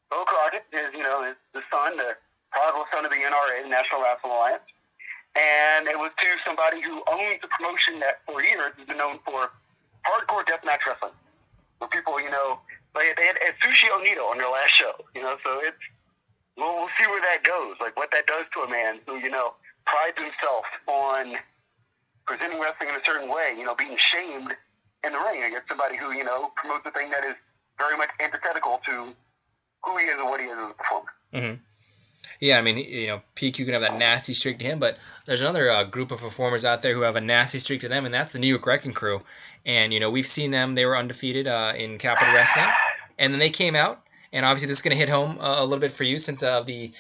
Bo Crockett, his son, the prodigal son of the NRA, the National Wrestling Alliance. And it was to somebody who owns the promotion that for years has been known for hardcore deathmatch wrestling. Where people, they had Sushi Onito on their last show, so it's, we'll see where that goes, like what that does to a man who, prides himself on presenting wrestling in a certain way, being shamed in the ring against somebody who, promotes a thing that is very much antithetical to who he is and what he is as a performer. Mm-hmm. Yeah, I mean, PQ can have that nasty streak to him, but there's another group of performers out there who have a nasty streak to them, and that's the New York Wrecking Crew. And, we've seen them. They were undefeated in Capital Wrestling, and then they came out. And obviously, this is going to hit home a little bit for you since of the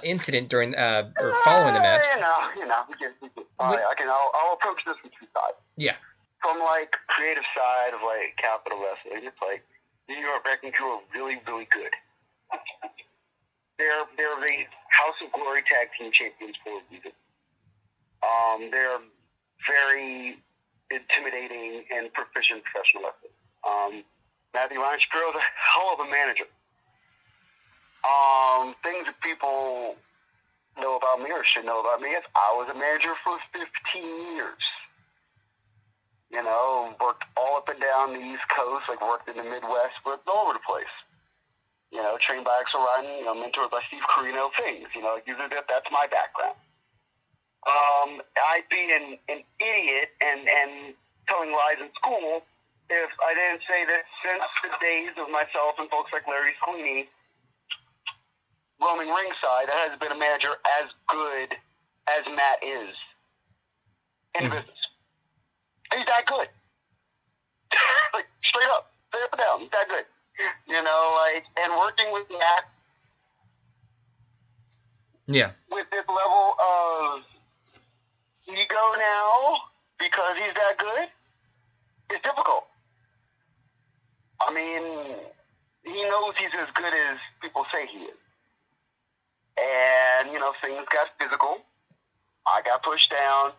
incident during or following the match. I'll approach this from 2 sides. Yeah. From like creative side of like Capital Wrestling, it's like the New York Wrecking Crew are really, really good. They're the House of Glory Tag Team Champions for a reason. They're very intimidating and proficient professional wrestlers. Matthew Ryan Shapiro is a hell of a manager. Things that people know about me or should know about me is I was a manager for 15 years. Worked all up and down the East Coast, like worked in the Midwest, worked all over the place. Trained by Axel Ryan, mentored by Steve Carino, things, that's my background. I'd be an idiot and telling lies in school if I didn't say that since the days of myself and folks like Larry Sweeney roaming ringside, that has been a manager as good as Matt is in the business. He's that good. Like, straight up and down, he's that good. And working with Matt with this level of ego now, because he's that good, is difficult. I mean, he knows he's as good as people say he is. And, things got physical. I got pushed down.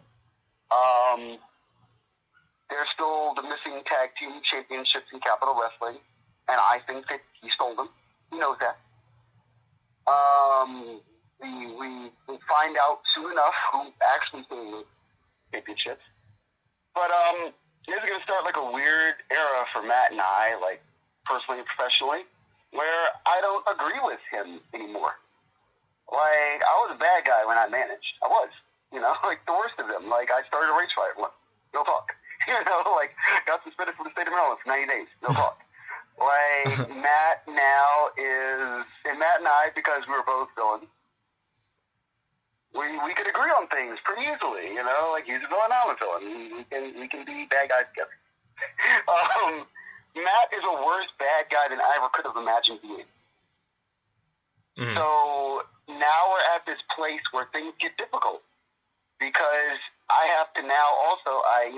There's still the missing tag team championships in Capital Wrestling, and I think that he stole them. He knows that. We find out soon enough who actually stole the championships. But this is going to start like a weird era for Matt and I, like personally and professionally. where I don't agree with him anymore. Like, I was a bad guy when I managed. I was. Like the worst of them. Like, I started a race fight once. No talk. Like, got suspended from the state of Maryland for 90 days. No talk. Like, Matt now is, and Matt and I, because we were both villains, we could agree on things pretty easily, like he's a villain, I'm a villain. We can be bad guys together. Matt is a worse bad guy than I ever could have imagined being. Mm-hmm. So now we're at this place where things get difficult because I have to now also, I'm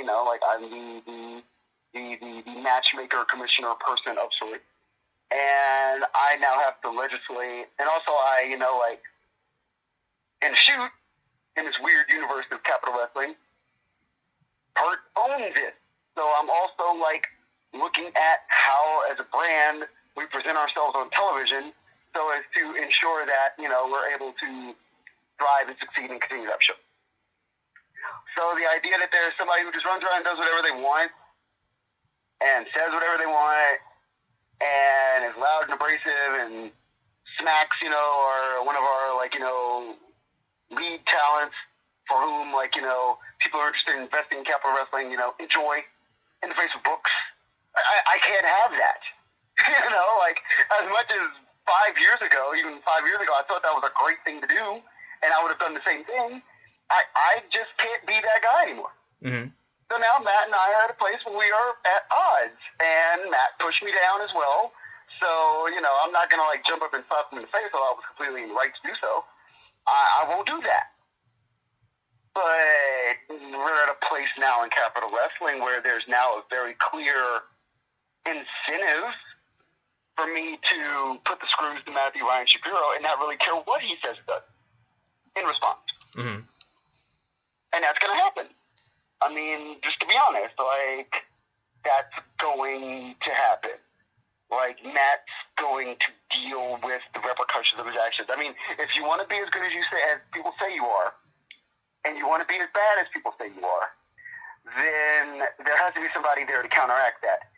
the matchmaker, commissioner, person of sort, and I now have to legislate, and also and shoot in this weird universe of Capital Wrestling, Part owns it. So I'm also looking at how, as a brand, we present ourselves on television so as to ensure that, we're able to thrive and succeed and continue that show. So the idea that there's somebody who just runs around and does whatever they want and says whatever they want and is loud and abrasive and smacks, or one of our, lead talents for whom, people are interested in investing in Capital Wrestling, enjoy in the face of books. I can't have that. As much as 5 years ago, even 5 years ago, I thought that was a great thing to do, and I would have done the same thing. I just can't be that guy anymore. Mm-hmm. So now Matt and I are at a place where we are at odds, and Matt pushed me down as well. So, I'm not going to jump up and slap him in the face, although I was completely in the right to do so. I won't do that. But we're at a place now in Capital Wrestling where there's now a very clear incentive for me to put the screws to Matthew Ryan Shapiro and not really care what he says or does in response. Mm-hmm. And that's going to happen. I mean, just to be honest, that's going to happen. Matt's going to deal with the repercussions of his actions. I mean, if you want to be as good as people say you are, and you want to be as bad as people say you are, then there has to be somebody there to counteract that.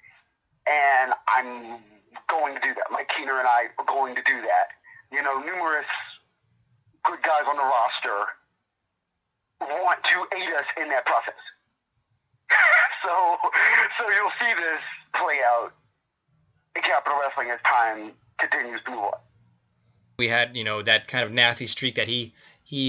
And I'm going to do that. Mike Keener and I are going to do that. Numerous good guys on the roster want to aid us in that process. So you'll see this play out in Capital Wrestling as time continues to move on. We had, that kind of nasty streak that he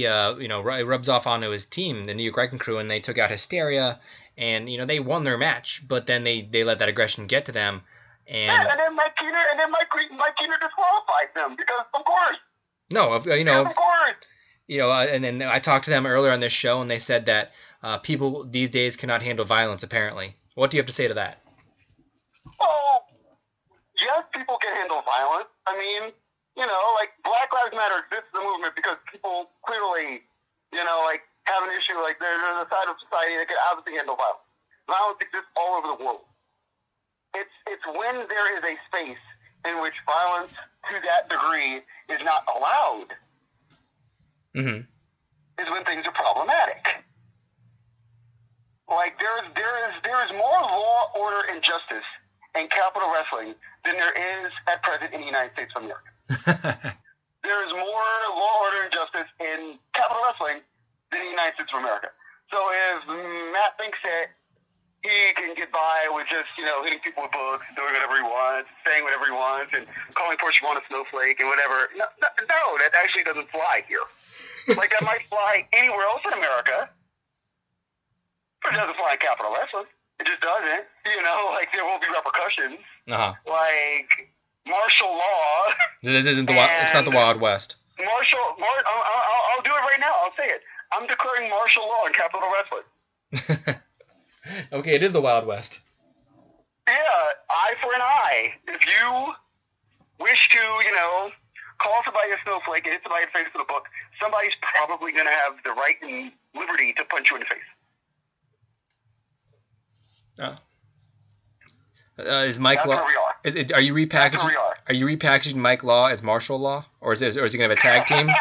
rubs off onto his team, the New York Wrecking Crew, and they took out Hysteria, and, they won their match, but then they let that aggression get to them. And then Mike Keener disqualified them because, of course. No, of course. And then I talked to them earlier on this show, and they said that people these days cannot handle violence, apparently. What do you have to say to that? Oh, yes, people can handle violence. I mean, Black Lives Matter exists as a movement because people clearly, have an issue. There's a side of society that can obviously handle violence. Violence exists all over the world. It's when there is a space in which violence to that degree is not allowed, mm-hmm. is when things are problematic. There is more law, order, and justice in Capital Wrestling than there is at present in the United States of America. There is more law, order, and justice in Capital Wrestling than in the United States of America. So if Matt thinks that he can get by with just, hitting people with books, doing whatever he wants, saying whatever he wants, and calling Porsche a snowflake and whatever, no, that actually doesn't fly here. That might fly anywhere else in America, but it doesn't fly in Capital Wrestling. It just doesn't. There won't be repercussions. Uh-huh. Martial law. This isn't it's not the Wild West. I'll do it right now. I'll say it. I'm declaring martial law in Capital Wrestling. Okay, it is the Wild West. Yeah, eye for an eye. If you wish to, call somebody a snowflake and hit somebody in the face with a book, somebody's probably going to have the right and liberty to punch you in the face. Is Mike That's Law? Where we are. Are you repackaging? Are you repackaging Mike Law as martial law, or is he going to have a tag team? That's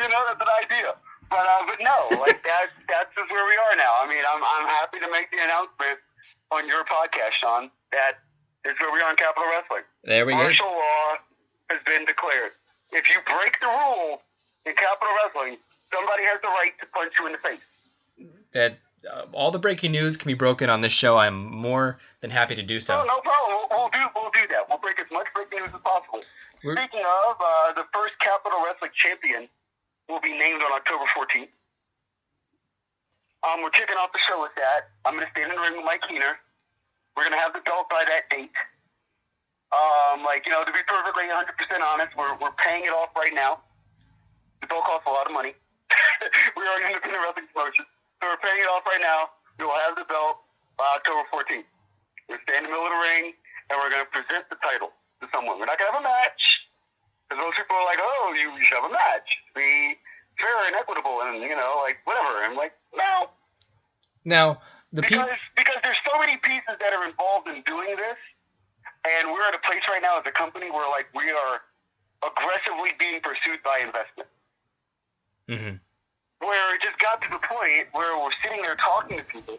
an idea. But no, that's just where we are now. I mean, I'm happy to make the announcement on your podcast, Sean, that is where we are in Capital Wrestling. There we go. Martial law has been declared. If you break the rule in Capital Wrestling, somebody has the right to punch you in the face. That all the breaking news can be broken on this show. I'm more than happy to do so. Oh, no problem. We'll do that. We'll break as much breaking news as possible. Speaking of, the first Capital Wrestling champion will be named on October 14th. We're kicking off the show with that. I'm going to stand in the ring with Mike Keener. We're going to have the belt by that date. To be perfectly 100% honest, we're paying it off right now. The belt costs a lot of money. We are an independent wrestling promotion, so we're paying it off right now. We will have the belt by October 14th. We're staying in the middle of the ring, and we're going to present the title to someone. We're not going to have a match, because most people are like, oh, you should have a match. Be fair and equitable, and, whatever. And I'm like, no. Now, because there's so many pieces that are involved in doing this, and we're at a place right now as a company where, we are aggressively being pursued by investment. Mm-hmm. Where it just got to the point where we're sitting there talking to people,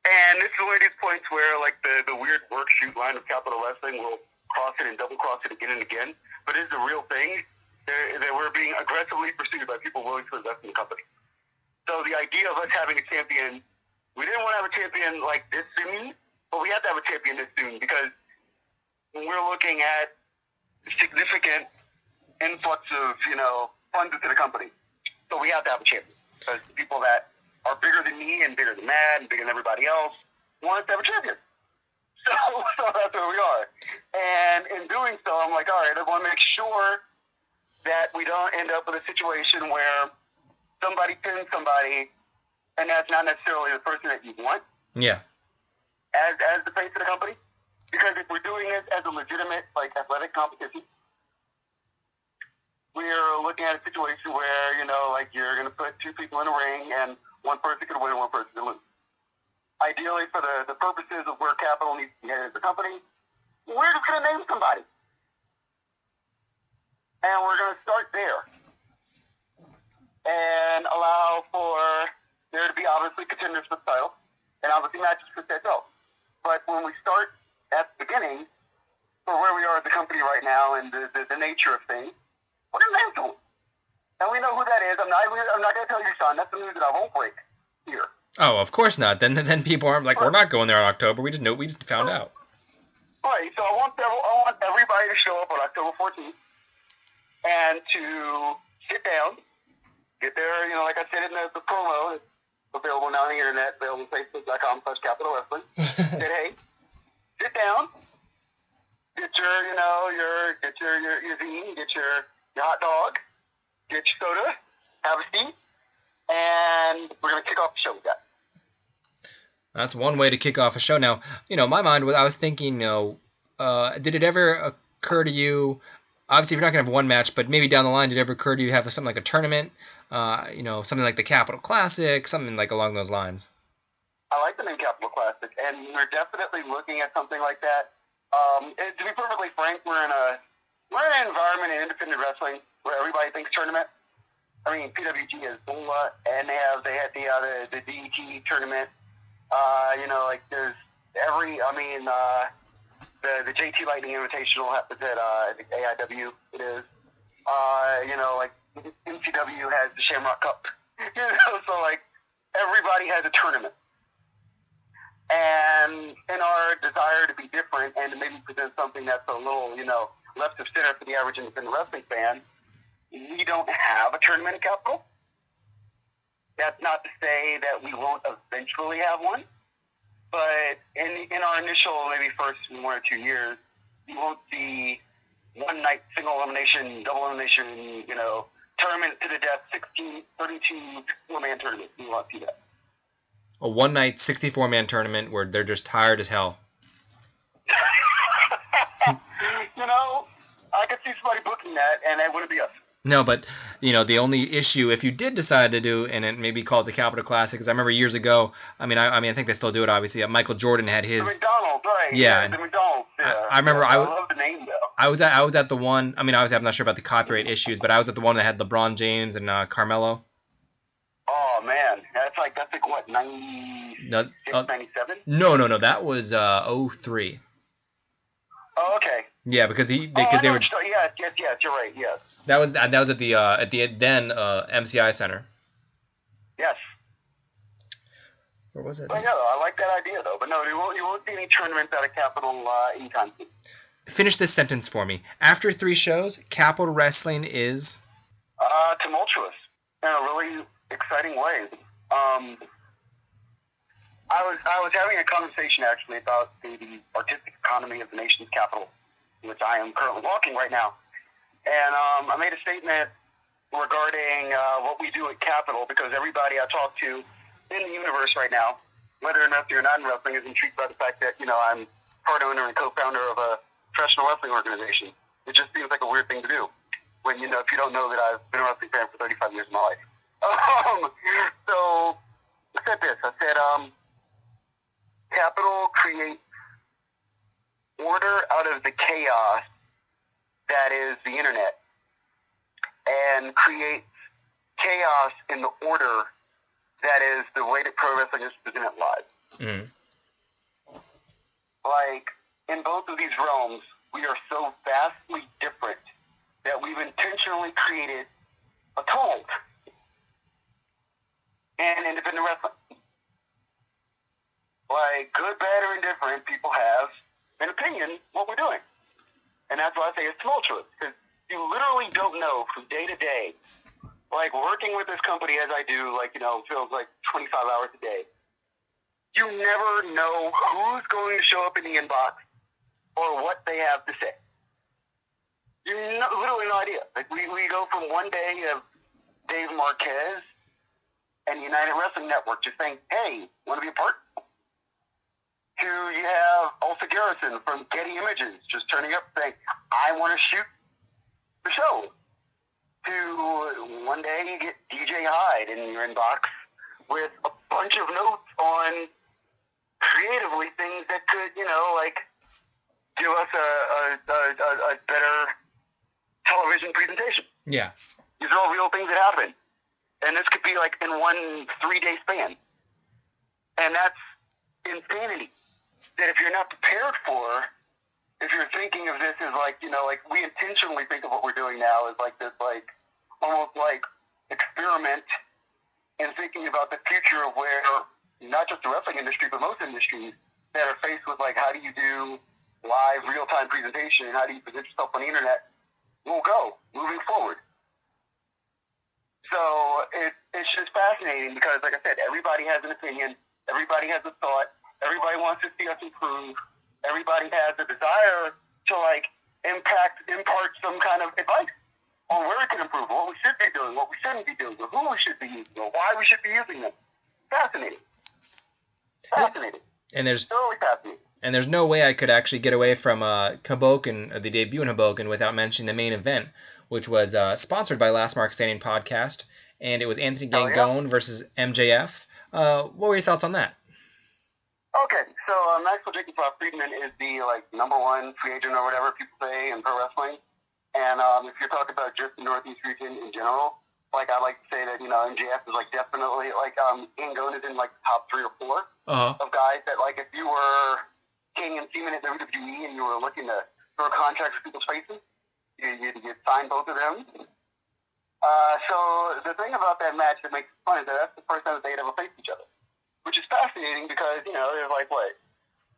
and this is one of these points where, the weird work-shoot line of Capital Wrestling will cross it and double-cross it again and again, but it's a real thing that we're being aggressively pursued by people willing to invest in the company. So the idea of us having a champion, we didn't want to have a champion this soon, but we have to have a champion this soon because we're looking at significant influx of, funds into the company. So we have to have a champion because the people that are bigger than me and bigger than Matt and bigger than everybody else want us to have a champion. So that's where we are. And in doing so, I'm like, all right, I want to make sure that we don't end up with a situation where somebody pins somebody and that's not necessarily the person that you want. Yeah. As the face of the company, because if we're doing this as a legitimate athletic competition, we're looking at a situation where you're going to put two people in a ring and one person can win and one person can lose. Ideally, for the purposes of where capital needs to be headed as a company, we're just going to name somebody, and we're going to start there and allow for there to be obviously contenders for the title and obviously matches for that belt. But when we start at the beginning, for where we are as a company right now and the nature of things, we're going to name someone. And we know who that is. I'm not going to tell you, Sean. That's the news that I won't break here. Oh, of course not. Then people aren't like, we're not going there in October. We just found out. Right. So I want everybody to show up on October 14th and to sit down, get there, like I said in the promo, it's available now on the internet, available on Facebook.com/Capital Wrestling. Said, hey, sit down, get your zine, get your hot dog, get your soda, have a seat, and we're going to kick off the show with that. That's one way to kick off a show. Now, my mind was, I was thinking, did it ever occur to you, obviously if you're not going to have one match, but maybe down the line, did it ever occur to you to have something like a tournament, something like the Capital Classic, something along those lines? I like the name Capital Classic, and we're definitely looking at something like that. To be perfectly frank, we're in an environment in independent wrestling where everybody thinks tournament. I mean, PWG is BOLA, and they had the DET tournament. There's the JT Lightning Invitational happens at AIW. It is. NCW has the Shamrock Cup. So everybody has a tournament. And in our desire to be different and to maybe present something that's a little, left of center for the average independent wrestling fan, we don't have a tournament in Capital. That's not to say that we won't eventually have one, but in our initial maybe first 1 or 2 years, you won't see one night single elimination, double elimination, tournament to the death, 32 4-man tournament. You won't see that. A one-night 64-man tournament where they're just tired as hell. I could see somebody booking that, and that wouldn't be us. No, but, the only issue, if you did decide to do, and it maybe call it the Capital Classic, because I remember years ago, I think they still do it, obviously. Michael Jordan had his... The McDonald's, right. Yeah. The McDonald's, yeah. I remember... I love the name, though. I was at the one... obviously, I'm not sure about the copyright issues, but I was at the one that had LeBron James and Carmelo. Oh, man. That's what, 96, 97? No. That was 03. Oh, okay. Yeah, because they were. Yes, you're right. Yes. That was at the then MCI Center. Yes. Where was it? Well, yeah, I like that idea though. But no, you won't see any tournaments out of Capital anytime soon. Finish this sentence for me. After 3 shows, Capital Wrestling is tumultuous in a really exciting way. I was having a conversation actually about the artistic economy of the nation's capital, which I am currently walking right now, and I made a statement regarding what we do at Capital, because everybody I talk to in the universe right now, whether or not you're not in wrestling, is intrigued by the fact that I'm part owner and co-founder of a professional wrestling organization. It just seems like a weird thing to do when if you don't know that I've been a wrestling fan for 35 years of my life. So I said this. I said, Capital creates order out of the chaos that is the internet, and creates chaos in the order that is the way that pro wrestling is presented live. Mm-hmm. Like, in both of these realms, we are so vastly different that we've intentionally created a tumult in independent wrestling. Like, good, bad, or indifferent, people have an opinion what we're doing. And that's why I say it's tumultuous, because you literally don't know from day to day. Like, working with this company as I do, feels like 25 hours a day. You never know who's going to show up in the inbox or what they have to say. Literally no idea. Like, we go from one day of Dave Marquez and United Wrestling Network just saying, hey, want to be a part? To you have Ulsa Garrison from Getty Images just turning up saying, I want to shoot the show. To one day you get DJ Hyde in your inbox with a bunch of notes on creatively things that could, give us a better television presentation. Yeah. These are all real things that happen. And this could be in one 3-day span. And that's insanity. That if you're not prepared for, if you're thinking of this as we intentionally think of what we're doing now as this almost experiment in thinking about the future of where not just the wrestling industry, but most industries that are faced with how do you do live real-time presentation and how do you present yourself on the internet will go moving forward. So it's just fascinating because, like I said, everybody has an opinion, everybody has a thought, everybody wants to see us improve, everybody has a desire to impart some kind of advice on where we can improve, what we should be doing, what we shouldn't be doing, or who we should be using, or why we should be using them. Fascinating. Fascinating. And there's totally fascinating. And there's no way I could actually get away from Hoboken, the debut in Hoboken, without mentioning the main event, which was sponsored by Last Mark Standing Podcast, and it was Anthony Gangone versus MJF. What were your thoughts on that? Okay, so Maxwell Jacob Friedman is the number one free agent or whatever people say in pro wrestling. And if you're talking about just the Northeast region in general, I like to say that MJF is definitely Gangone is in top 3 or 4 of guys that if you were King and Seaman at WWE and you were looking to throw contracts in people's faces, you'd sign both of them. So the thing about that match that makes it fun is that that's the first time that they'd ever faced each other, which is fascinating because there's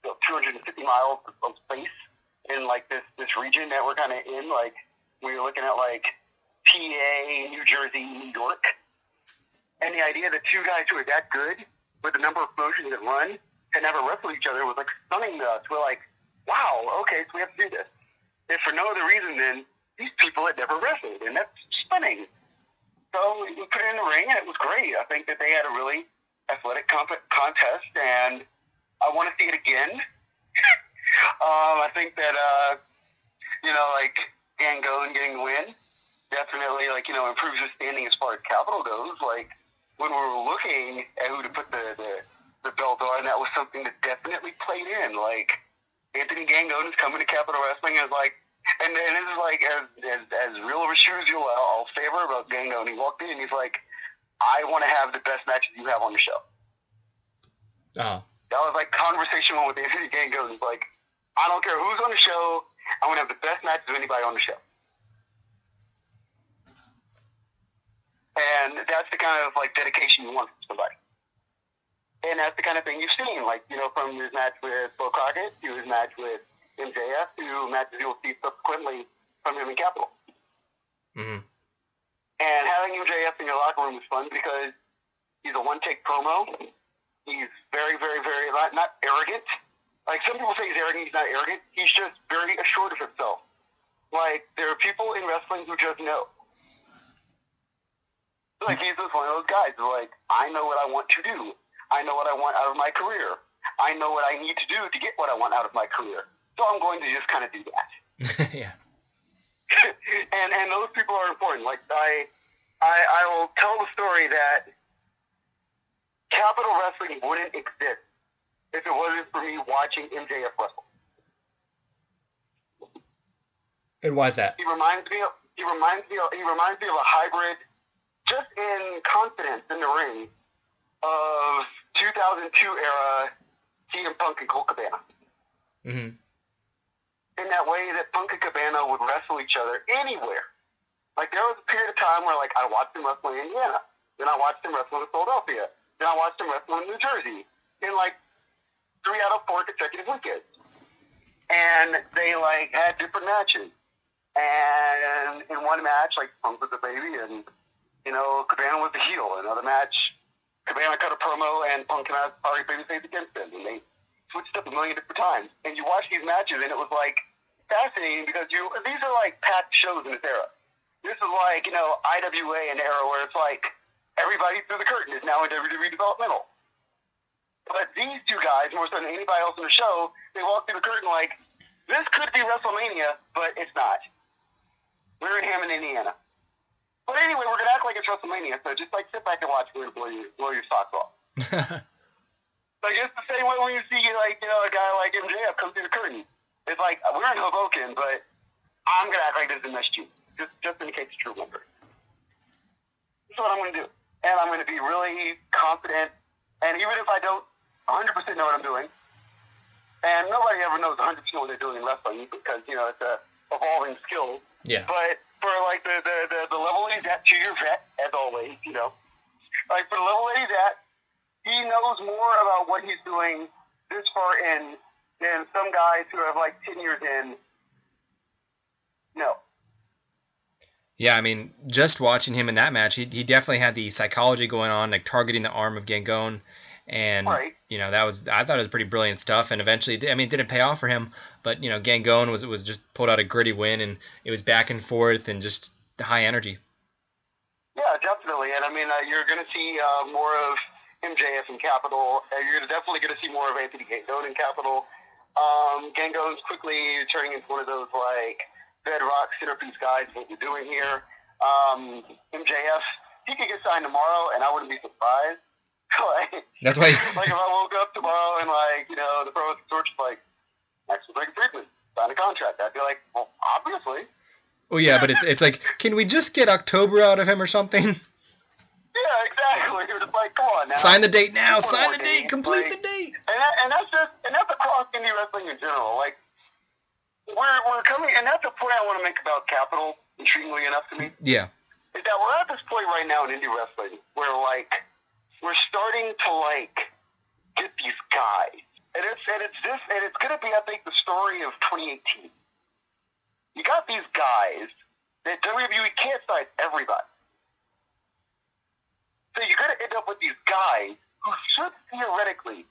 250 miles of space in this region that we're kind of in. When you're looking at PA, New Jersey, New York, and the idea that two guys who are that good with the number of promotions that run had never wrestled each other was stunning to us. We're wow, okay, so we have to do this. If for no other reason than these people had never wrestled, and that's stunning. So we put it in the ring, and it was great. I think that they had a really athletic contest, and I want to see it again. I think that, Gangone getting the win definitely, improves his standing as far as capital goes. When we were looking at who to put the belt on, that was something that definitely played in. Anthony Gangone is coming to Capital Wrestling as and this is as real of a shoe as I'll favor about Gangone. He walked in and he's I want to have the best matches you have on the show. Oh. That was conversation one with Anthony Gangone. He's I don't care who's on the show. I want to have the best matches of anybody on the show. And that's the kind of like dedication you want from somebody. And that's the kind of thing you've seen, like, you know, from his match with Bo Crockett to his match with MJF to matches you'll see subsequently from him in Capital. Mm-hmm. And having MJF in your locker room is fun because he's a one-take promo. He's very, very, very, not arrogant. Like, some people say he's arrogant. He's not arrogant. He's just very assured of himself. Like, there are people in wrestling who just know. Like, he's just one of those guys who, like, I know what I want to do. I know what I want out of my career. I know what I need to do to get what I want out of my career. So I'm going to just kind of do that. Yeah. and those people are important. Like, I will tell the story that Capital Wrestling wouldn't exist if it wasn't for me watching MJF wrestle. And why is that? He reminds me of a hybrid, just in confidence in the ring, of 2002 era CM Punk and Colt Cabana. Mm-hmm. In that way that Punk and Cabana would wrestle each other anywhere. Like, there was a period of time where, like, I watched them wrestle in Indiana. Then I watched them wrestle in Philadelphia. Then I watched them wrestle in New Jersey. In, like, 3 out of 4 consecutive weekends. And they, like, had different matches. And in one match, like, Punk was the baby and, you know, Cabana was the heel. In another match, Cabana cut a promo and Punk and I sorry babyface against him. And they switched up a million different times. And you watch these matches and it was, like, fascinating because these are, like, packed shows in this era. This is like, you know, IWA, an era where it's like everybody through the curtain is now in WWE developmental. But these two guys, more so than anybody else in the show, they walk through the curtain like, this could be WrestleMania, but it's not. We're in Hammond, Indiana. But anyway, we're going to act like it's WrestleMania, so just like sit back and watch me blow your socks off. Like, it's the same way when you see, like, you know, a guy like MJF come through the curtain. It's like, we're in Hoboken, but I'm going to act like this is MSG. Just in case it's true wonder. This is what I'm going to do. And I'm going to be really confident. And even if I don't 100% know what I'm doing, and nobody ever knows 100% what they're doing in wrestling because, you know, it's a evolving skill. Yeah. But for, like, the level he's at, 2-year vet, as always, you know. Like, for the level that he's at, he knows more about what he's doing this far in than some guys who have, like, 10 years in. No. Yeah, I mean, just watching him in that match, he definitely had the psychology going on, like targeting the arm of Gangone, and right. You know, I thought it was pretty brilliant stuff. And eventually, I mean, it didn't pay off for him, but you know, Gangone was just pulled out a gritty win, and it was back and forth and just high energy. Yeah, definitely, and I mean, you're going to see more of MJF in Capital. You're definitely going to see more of Anthony Gangone in Capital. Gangone's quickly turning into one of those like bedrock centerpiece guys. What we're doing here, MJF, he could get signed tomorrow, and I wouldn't be surprised. Like, that's why. Like if I woke up tomorrow and like you know the Pro Torch like next Greg Friedman sign a contract, I'd be like, well, obviously. Well, yeah, but it's like, can we just get October out of him or something? Yeah, exactly. You're just like, come on now. Sign the date now. Sign the date. Complete the date. And that's across indie wrestling in general. Like, we're coming, and that's the point I want to make about Capital, intriguingly enough to me. Yeah. Is that we're at this point right now in indie wrestling where, like, we're starting to, like, get these guys. And it's going to be, I think, the story of 2018. You got these guys that WWE can't sign everybody. So you're going to end up with these guys who should theoretically,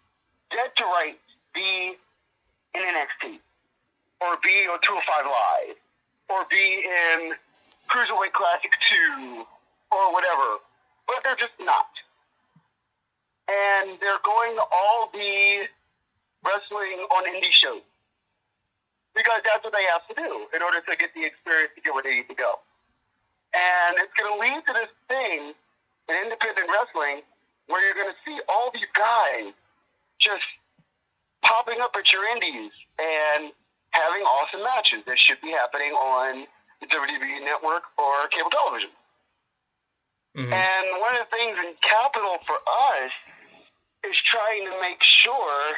dead to rights, be in NXT, or be on 205 Live, or be in Cruiserweight Classic 2, or whatever. But they're just not. And they're going to all be wrestling on indie shows. Because that's what they have to do in order to get the experience to get where they need to go. And it's going to lead to this thing in independent wrestling where you're going to see all these guys just popping up at your indies and having awesome matches that should be happening on the WWE network or cable television. Mm-hmm. And one of the things in Capital for us is trying to make sure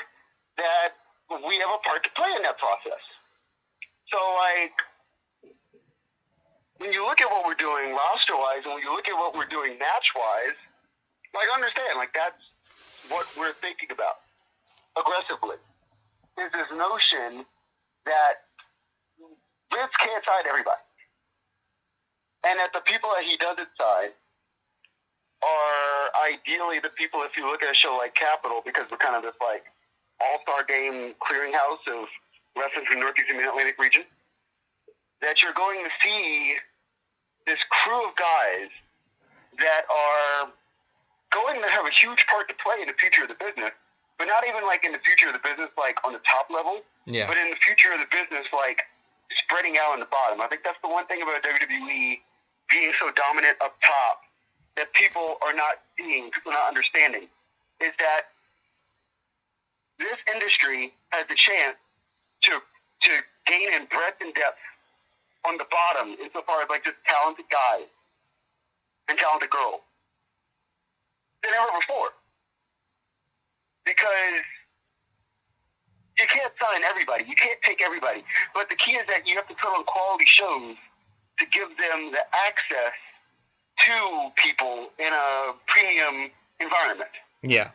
that we have a part to play in that process. So, like, when you look at what we're doing roster-wise and when you look at what we're doing match-wise, like, understand, like, that's what we're thinking about aggressively, is this notion that Vince can't sign everybody. And that the people that he doesn't sign are ideally the people, if you look at a show like Capital, because we're kind of this, like, all-star game clearinghouse of wrestling from the Northeast and Mid-Atlantic region, that you're going to see this crew of guys that are going to have a huge part to play in the future of the business, but not even, like, in the future of the business, like, on the top level, but in the future of the business, like, spreading out on the bottom. I think that's the one thing about WWE being so dominant up top that people are not seeing, people are not understanding, is that this industry has the chance to gain in breadth and depth on the bottom insofar as, like, just talented guys and talented girls than ever before. Because you can't sign everybody. You can't take everybody. But the key is that you have to put on quality shows to give them the access to people in a premium environment. Yeah.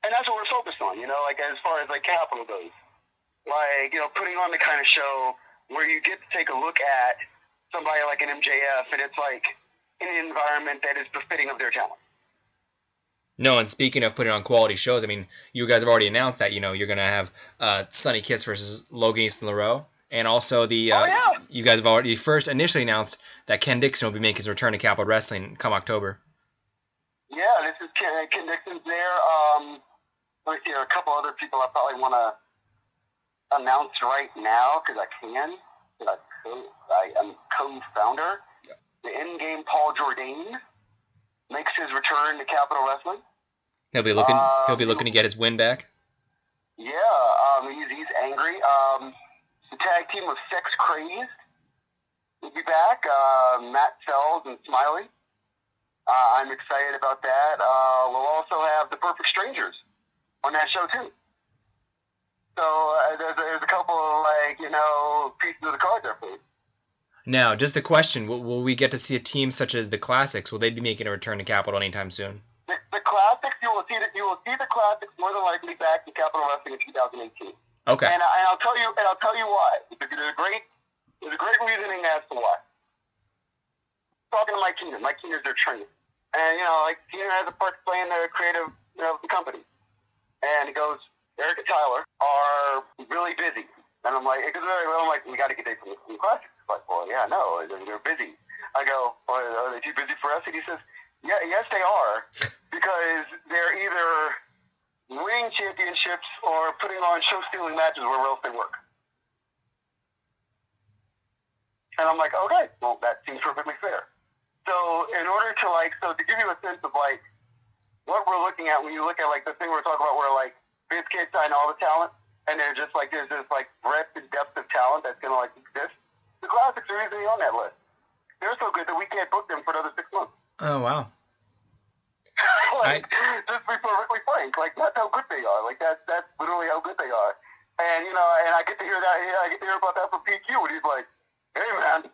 And that's what we're focused on, you know, like, as far as, like, Capital goes. Like, you know, putting on the kind of show where you get to take a look at somebody like an MJF, and it's, like, in an environment that is befitting of their talent. No, and speaking of putting on quality shows, I mean, you guys have already announced that, you know, you're going to have Sonny Kiss versus Logan Easton Laroux. And also you guys have already first initially announced that Ken Dixon will be making his return to Capital Wrestling come October. Yeah, this is Ken Dixon's there. Let me see, there are a couple other people I probably want to announce right now because I can. I am co-founder. The in-game Paul Jourdain makes his return to Capital Wrestling. He'll be looking to get his win back. Yeah, he's angry. The tag team of Sex Crazed will be back. Matt Sells and Smiley. I'm excited about that. We'll also have the Perfect Strangers on that show too. So there's a couple of, like, you know, pieces of the card there for you. Now, just a question: will we get to see a team such as the Classics? Will they be making a return to Capital anytime soon? The Classics, you will see the Classics more than likely back to Capital Wrestling in 2018. Okay. And I'll tell you why. There's a great reasoning as to why. Talking to Mike Keenan. Mike Keenan's their trainer. And, you know, like, Keenan has a part to play in the creative, you know, the company. And he goes, Eric and Tyler are really busy. And I'm like, we got to get dates from the Classics. Like, well, yeah, no, they're busy. I go, well, are they too busy for us? And he says, yeah, yes, they are, because they're either winning championships or putting on show-stealing matches where else they work. And I'm like, okay, well, that seems perfectly fair. So in order to, like, so to give you a sense of, like, what we're looking at when you look at, like, the thing we're talking about where, like, Vince can't sign all the talent, and they're just, like, there's this, like, breadth and depth of talent that's going to, like, exist. The Classics are easily on that list. They're so good that we can't book them for another 6 months. Oh, wow. Like, just to be perfectly frank, like, that's how good they are. Like, that's literally how good they are. And, you know, and I get to hear that, I get to hear about that from PQ, and he's like, hey, man,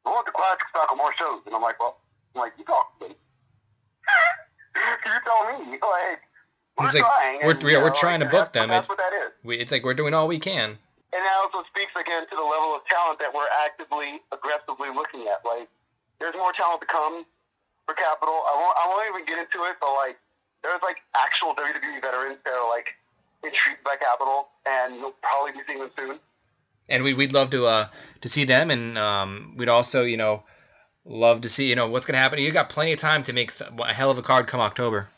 I want the Classics back on more shows. And I'm like, well, you talk to me. You tell me. Like, we're trying. We're trying to book them. That's what that is. It's like we're doing all we can. And that also speaks, again, to the level of talent that we're actively, aggressively looking at. Like, there's more talent to come for Capital. I won't even get into it, but, like, there's, like, actual WWE veterans that are, like, intrigued by Capital, and you'll probably be seeing them soon. And we'd love to see them, and we'd also, you know, love to see, you know, what's going to happen. You got plenty of time to make a hell of a card come October.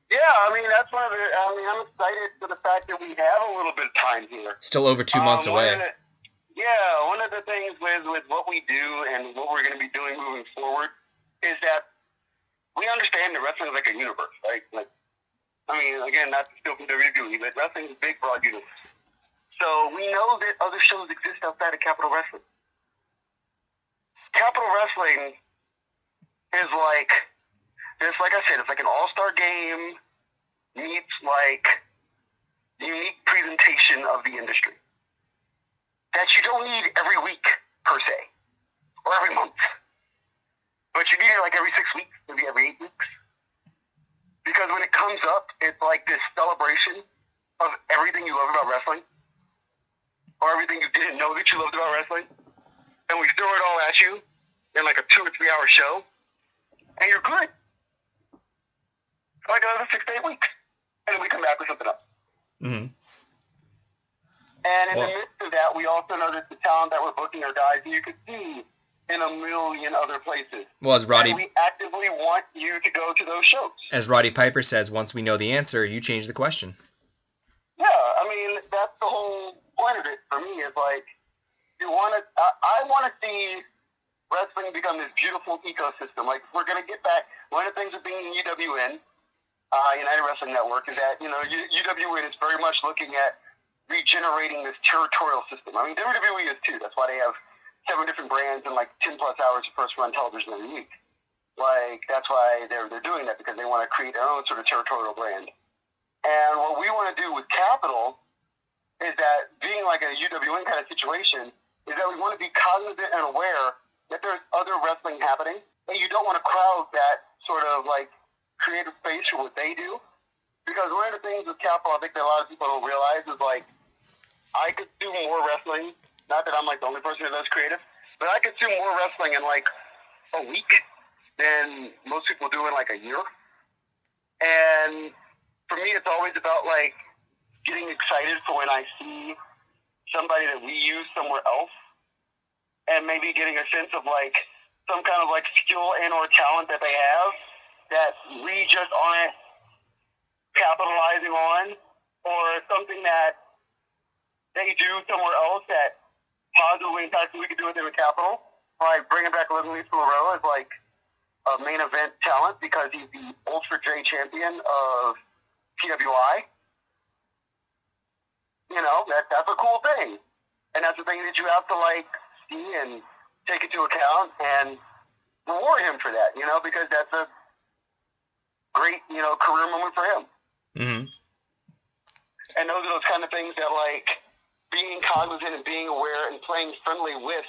Yeah, I mean, that's one of the, I'm excited for the fact that we have a little bit of time here. Still over 2 months away. One of the things with what we do and what we're going to be doing moving forward is that we understand that wrestling is like a universe, right? Like, I mean, again, not still from WWE, but wrestling is a big, broad universe. So we know that other shows exist outside of Capital Wrestling. Capital Wrestling is like, like I said, it's like an all-star game meets, like, unique presentation of the industry that you don't need every week per se or every month, but you need it like every 6 weeks, maybe every 8 weeks. Because when it comes up, it's like this celebration of everything you love about wrestling or everything you didn't know that you loved about wrestling. And we throw it all at you in like a 2 or 3 hour show, and you're good. Like another 6 to 8 weeks. And then we come back with something else. Mm-hmm. And in the midst of that, we also notice the talent that we're booking are guys that you could see in a million other places. Well, as Roddy, and we actively want you to go to those shows. As Roddy Piper says, once we know the answer, you change the question. Yeah, I mean, that's the whole point of it for me is like, I want to see wrestling become this beautiful ecosystem. Like, we're going to get back. One of the things with being in UWN, United Wrestling Network, is that, UWN is very much looking at regenerating this territorial system. I mean, WWE is too. That's why they have 7 different brands and like 10 plus hours of first run television every week. Like, that's why they're doing that, because they want to create their own sort of territorial brand. And what we want to do with Capital is that, being like a UWN kind of situation, is that we want to be cognizant and aware that there's other wrestling happening, and you don't want to crowd that sort of like creative space for what they do. Because one of the things with Capital, I think that a lot of people don't realize, is like, I could do more wrestling. Not that I'm like the only person who does creative, but I could do more wrestling in like a week than most people do in like a year. And for me, it's always about like getting excited for when I see somebody that we use somewhere else, and maybe getting a sense of like some kind of like skill and or talent that they have that we just aren't capitalizing on, or something that they do somewhere else that positively impacts what we could do with them at Capital. Like bringing back Logan Easton Laroux as like a main event talent because he's the Ultra J champion of PWI. That's a cool thing. And that's the thing that you have to like see and take into account and reward him for that, because that's a great, career moment for him. Mm-hmm. And those are those kind of things that like being cognizant and being aware and playing friendly with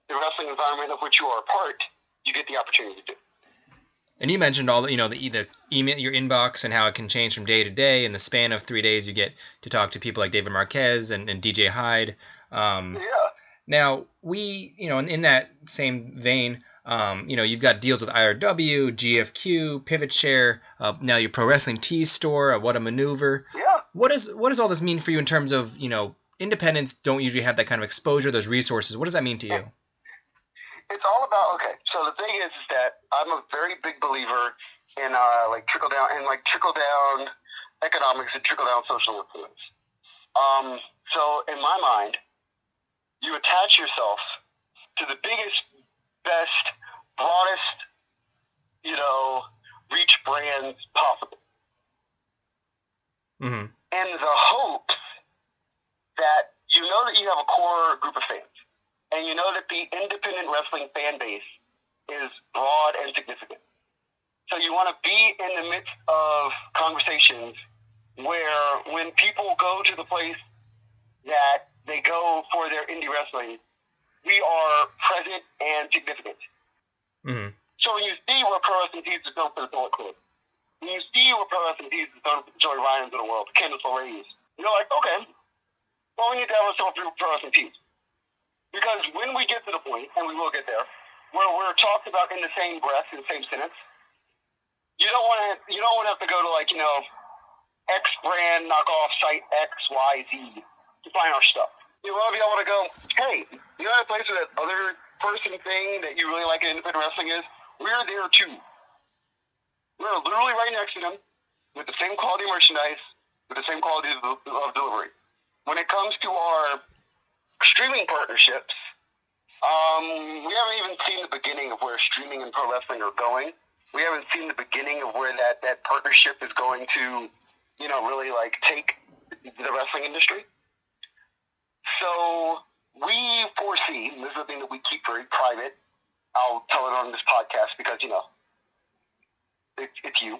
the wrestling environment of which you are a part, you get the opportunity to do. And you mentioned all the email, your inbox, and how it can change from day to day. In the span of 3 days, you get to talk to people like David Marquez and DJ Hyde. Now, we, in that same vein, you've got deals with IRW, GFQ, Pivot Share, now your Pro Wrestling Tees store, What a Maneuver. Yeah. What does all this mean for you in terms of, independents don't usually have that kind of exposure, those resources. What does that mean to you? It's all about, okay, so the thing is that I'm a very big believer in trickle down economics and trickle down social influence. So in my mind, you attach yourself to the biggest, best, broadest, reach brands possible. Mm-hmm. In the hopes that you know that you have a core group of fans, and you know that the independent wrestling fan base is broad and significant. So you want to be in the midst of conversations where when people go to the place that they go for their indie wrestling, we are present and significant. Mm-hmm. So when you see where Pro Wrestling Tees is known for the Bullet Club, when you see where Pro Wrestling Tees is known for the Joey Ryans of the world, the Candice LeRae's, you're like, okay, well, we need to have ourselves through Pro Wrestling Tees. Because when we get to the point, and we will get there, where we're talked about in the same breath, in the same sentence, you don't want to have to go to X brand knockoff site XYZ to find our stuff. You want to be able to go, hey, you know that place where that other person thing that you really like in independent wrestling is? We're there too. We're literally right next to them with the same quality merchandise, with the same quality of delivery. When it comes to our streaming partnerships, we haven't even seen the beginning of where streaming and pro wrestling are going. We haven't seen the beginning of where that partnership is going to, really take the wrestling industry. So we foresee, and this is the thing that we keep very private, I'll tell it on this podcast because, it's you.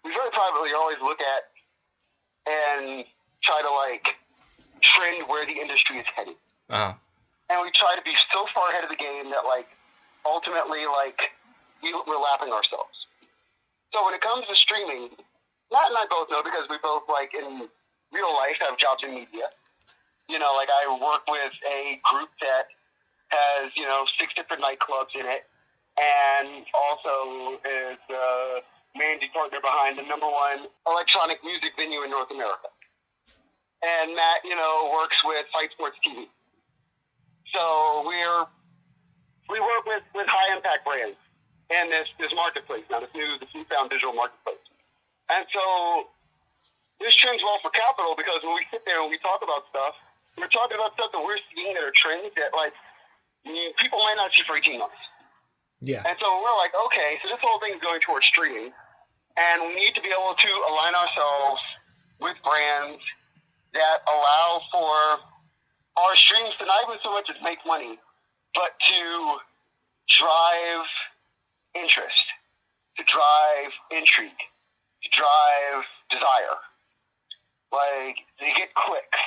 we very privately always look at and try to like trend where the industry is headed. Uh-huh. And we try to be so far ahead of the game that like ultimately like we're lapping ourselves. So when it comes to streaming, Matt and I both know because we both like in real life have jobs in media. You know, like I work with a group that has, 6 different nightclubs in it, and also is the managing partner behind the #1 electronic music venue in North America. And Matt, works with Fight Sports TV. So we work with high impact brands in this marketplace now, this newfound digital marketplace. And so this trends well for capital because when we sit there and we talk about stuff, we're talking about stuff that we're seeing that are trends that like people might not see for 18 months. Yeah. And so we're like, okay, so this whole thing is going towards streaming, and we need to be able to align ourselves with brands that allow for our streams to not even so much as make money, but to drive interest, to drive intrigue, to drive desire, like to get clicks,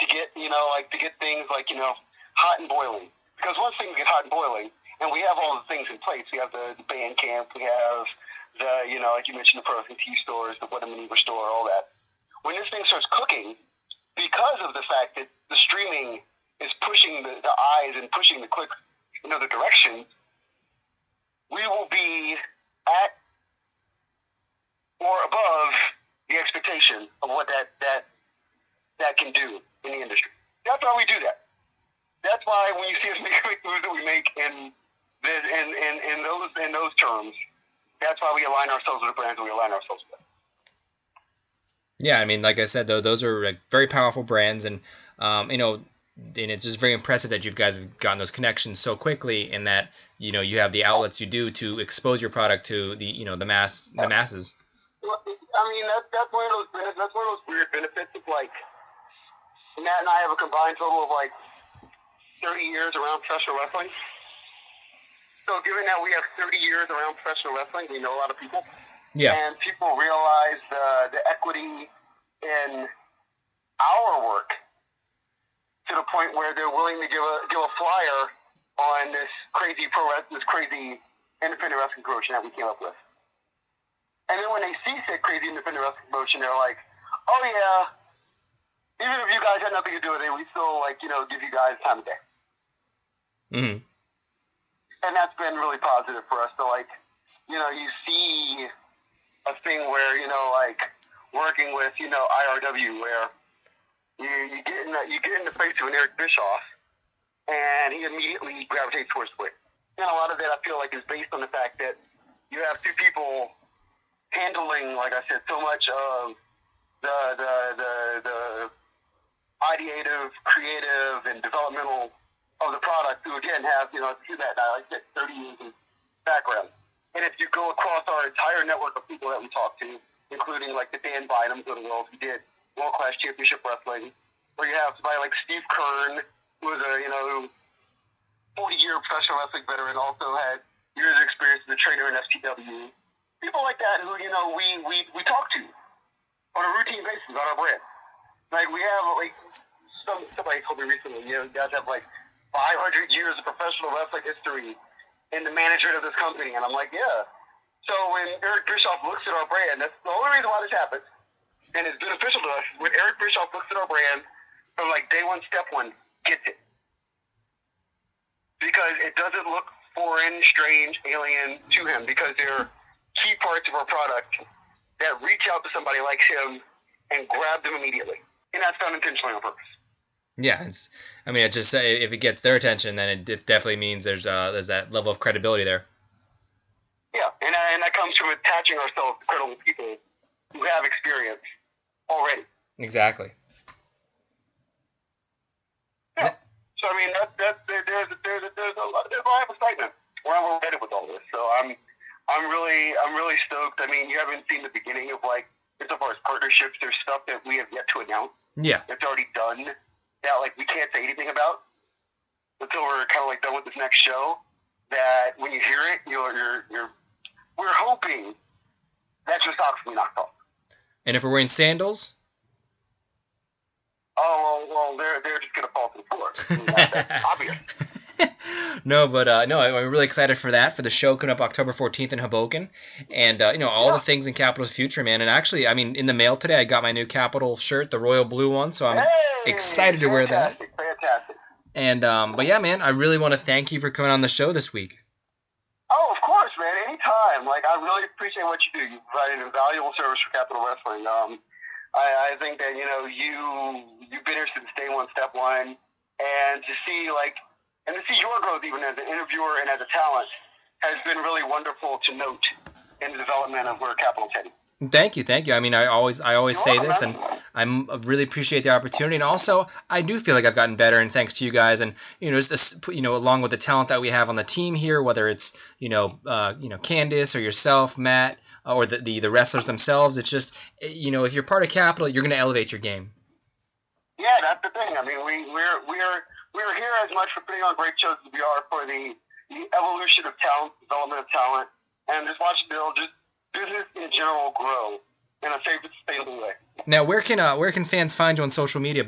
to get to get things like hot and boiling. Because once things get hot and boiling, and we have all the things in place, we have the band camp, we have the like you mentioned, the prospective stores, the What a Maneuver store, all that. When this thing starts cooking, because of the fact that the streaming is pushing the eyes and pushing the clicks in other directions, we will be at or above the expectation of what that can do in the industry. That's why we do that. That's why when you see us make moves that we make in those terms, that's why we align ourselves with the brands that we align ourselves with. Yeah, I mean, like I said, though, those are like very powerful brands, and and it's just very impressive that you guys have gotten those connections so quickly, and that you have the outlets you do to expose your product to the the masses. Well, I mean, that's one of those benefits. That's one of those weird benefits of like Matt and I have a combined total of like 30 years around professional wrestling. So given that we have 30 years around professional wrestling, we know a lot of people. Yeah. And people realize the equity in our work to the point where they're willing to give a flyer on this crazy independent wrestling promotion that we came up with. And then when they see said crazy independent wrestling promotion, they're like, "Oh yeah, even if you guys had nothing to do with it, we still give you guys time of day." Mm-hmm. And that's been really positive for us. So you see a thing where working with IRW, where you get in the face of an Eric Bischoff, and he immediately gravitates towards the weight. And a lot of that I feel like is based on the fact that you have two people handling, like I said, so much of the ideative, creative, and developmental of the product, who again have through that like I said, 30 years of background. And if you go across our entire network of people that we talk to, including like the Dan Bynums of the world who did World Class Championship Wrestling, or you have somebody like Steve Kern, who was a 40-year professional wrestling veteran, also had years of experience as a trainer in FTW. People like that who we talk to on a routine basis on our brand. Like we have somebody told me recently, you guys have like 500 years of professional wrestling history in the management of this company, and I'm like, yeah. So when Eric Bischoff looks at our brand, that's the only reason why this happens, and it's beneficial to us. When Eric Bischoff looks at our brand from like day one, step one, gets it, because it doesn't look foreign, strange, alien to him, because they're key parts of our product that reach out to somebody like him and grab them immediately, and that's done intentionally on purpose. Yeah, it just if it gets their attention, then it definitely means there's that level of credibility there. Yeah, and that comes from attaching ourselves to credible people who have experience already. Exactly. Yeah. So I mean, there's a lot of excitement where we're headed with all this. So I'm really stoked. I mean, you haven't seen the beginning of as far as partnerships. There's stuff that we have yet to announce. Yeah. It's already done. That we can't say anything about until we're kind of done with this next show. That when you hear it, we're hoping That's your socks being knocked off. And if we're wearing sandals? Oh, well, they're just going to fall to the floor. I mean, that's obvious. No, but I'm really excited for that, for the show coming up October 14th in Hoboken, and all the things in Capital's future, man. And actually, I mean, in the mail today, I got my new Capital shirt, the royal blue one, so I'm excited to wear that. Fantastic. And but yeah, man, I really want to thank you for coming on the show this week. Oh, of course, man. Anytime. Like, I really appreciate what you do. You provide an invaluable service for Capital Wrestling. I think that you've been here since day one, step one, and to see your growth even as an interviewer and as a talent has been really wonderful to note in the development of where Capital's heading. Thank you. I mean, I always say this, and I really appreciate the opportunity. And also, I do feel like I've gotten better, and thanks to you guys, and along with the talent that we have on the team here, whether it's Candace or yourself, Matt, or the wrestlers themselves. It's just if you're part of Capital, you're going to elevate your game. Yeah, that's the thing. I mean, we're here as much for putting on great shows as we are for the evolution of talent, development of talent, and just watch build just business in general grow in a safe and sustainable way. Now, where can fans find you on social media?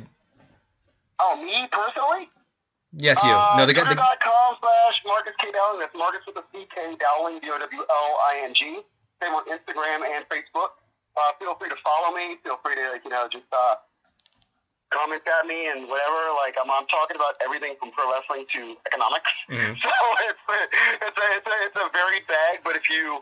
Oh, me personally? Yes, you. No, Twitter.com/Marcus K. Dowling. That's Marcus with a C-K, Dowling, D-O-W-L-I-N-G. Same on Instagram and Facebook. Feel free to follow me. Feel free to just comment at me and whatever. Like I'm talking about everything from pro wrestling to economics. Mm-hmm. So it's a varied bag. But if you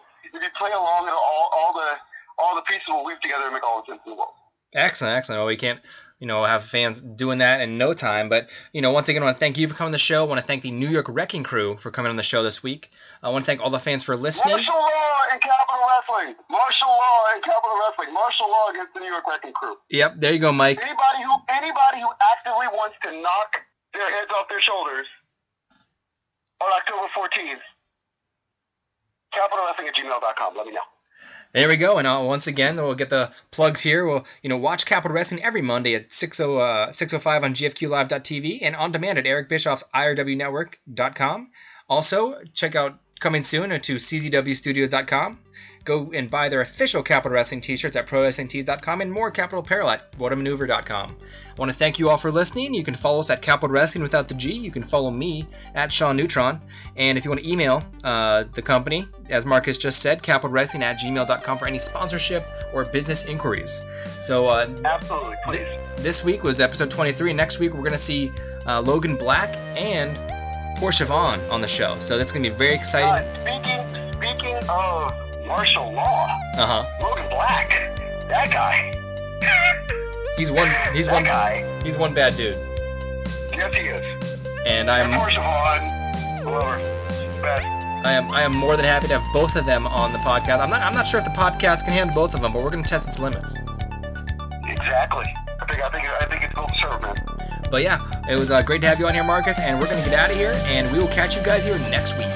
play along, all the pieces will weave together and make all the sense in the world. Excellent. Well, we can't have fans doing that in no time. But once again, I want to thank you for coming on the show. I want to thank the New York Wrecking Crew for coming on the show this week. I want to thank all the fans for listening. Martial law and Capital Wrestling. Martial law and Capital Wrestling. Martial law against the New York Wrecking Crew. Yep, there you go, Mike. Anybody who actively wants to knock their heads off their shoulders on October 14th, capitalwrestling@gmail.com. Let me know. There we go, and once again, we'll get the plugs here. We'll, watch Capital Wrestling every Monday at 6:05 on GFQLive.tv and on demand at Eric Bischoff's IRWNetwork.com. Also, check out coming soon to CZWstudios.com. Go and buy their official Capital Wrestling t-shirts at ProWrestlingTees.com and more Capital Apparel at WhatAManeuver.com. I want to thank you all for listening. You can follow us at Capital Wrestling without the G. You can follow me at Sean Neutron. And if you want to email the company, as Marcus just said, capitalwrestling@gmail.com for any sponsorship or business inquiries. So absolutely, please. This week was episode 23. Next week we're going to see Logan Black and Portia Vaughn on the show. So that's going to be very exciting. Speaking of martial law, Logan Black, that guy. He's one bad dude. Yes, he is. And Portia Vaughn, whoever, best. I am more than happy to have both of them on the podcast. I'm not sure if the podcast can handle both of them, but we're going to test its limits. Exactly. I think it's both served, man. But yeah, it was great to have you on here, Marcus, and we're going to get out of here, and we will catch you guys here next week.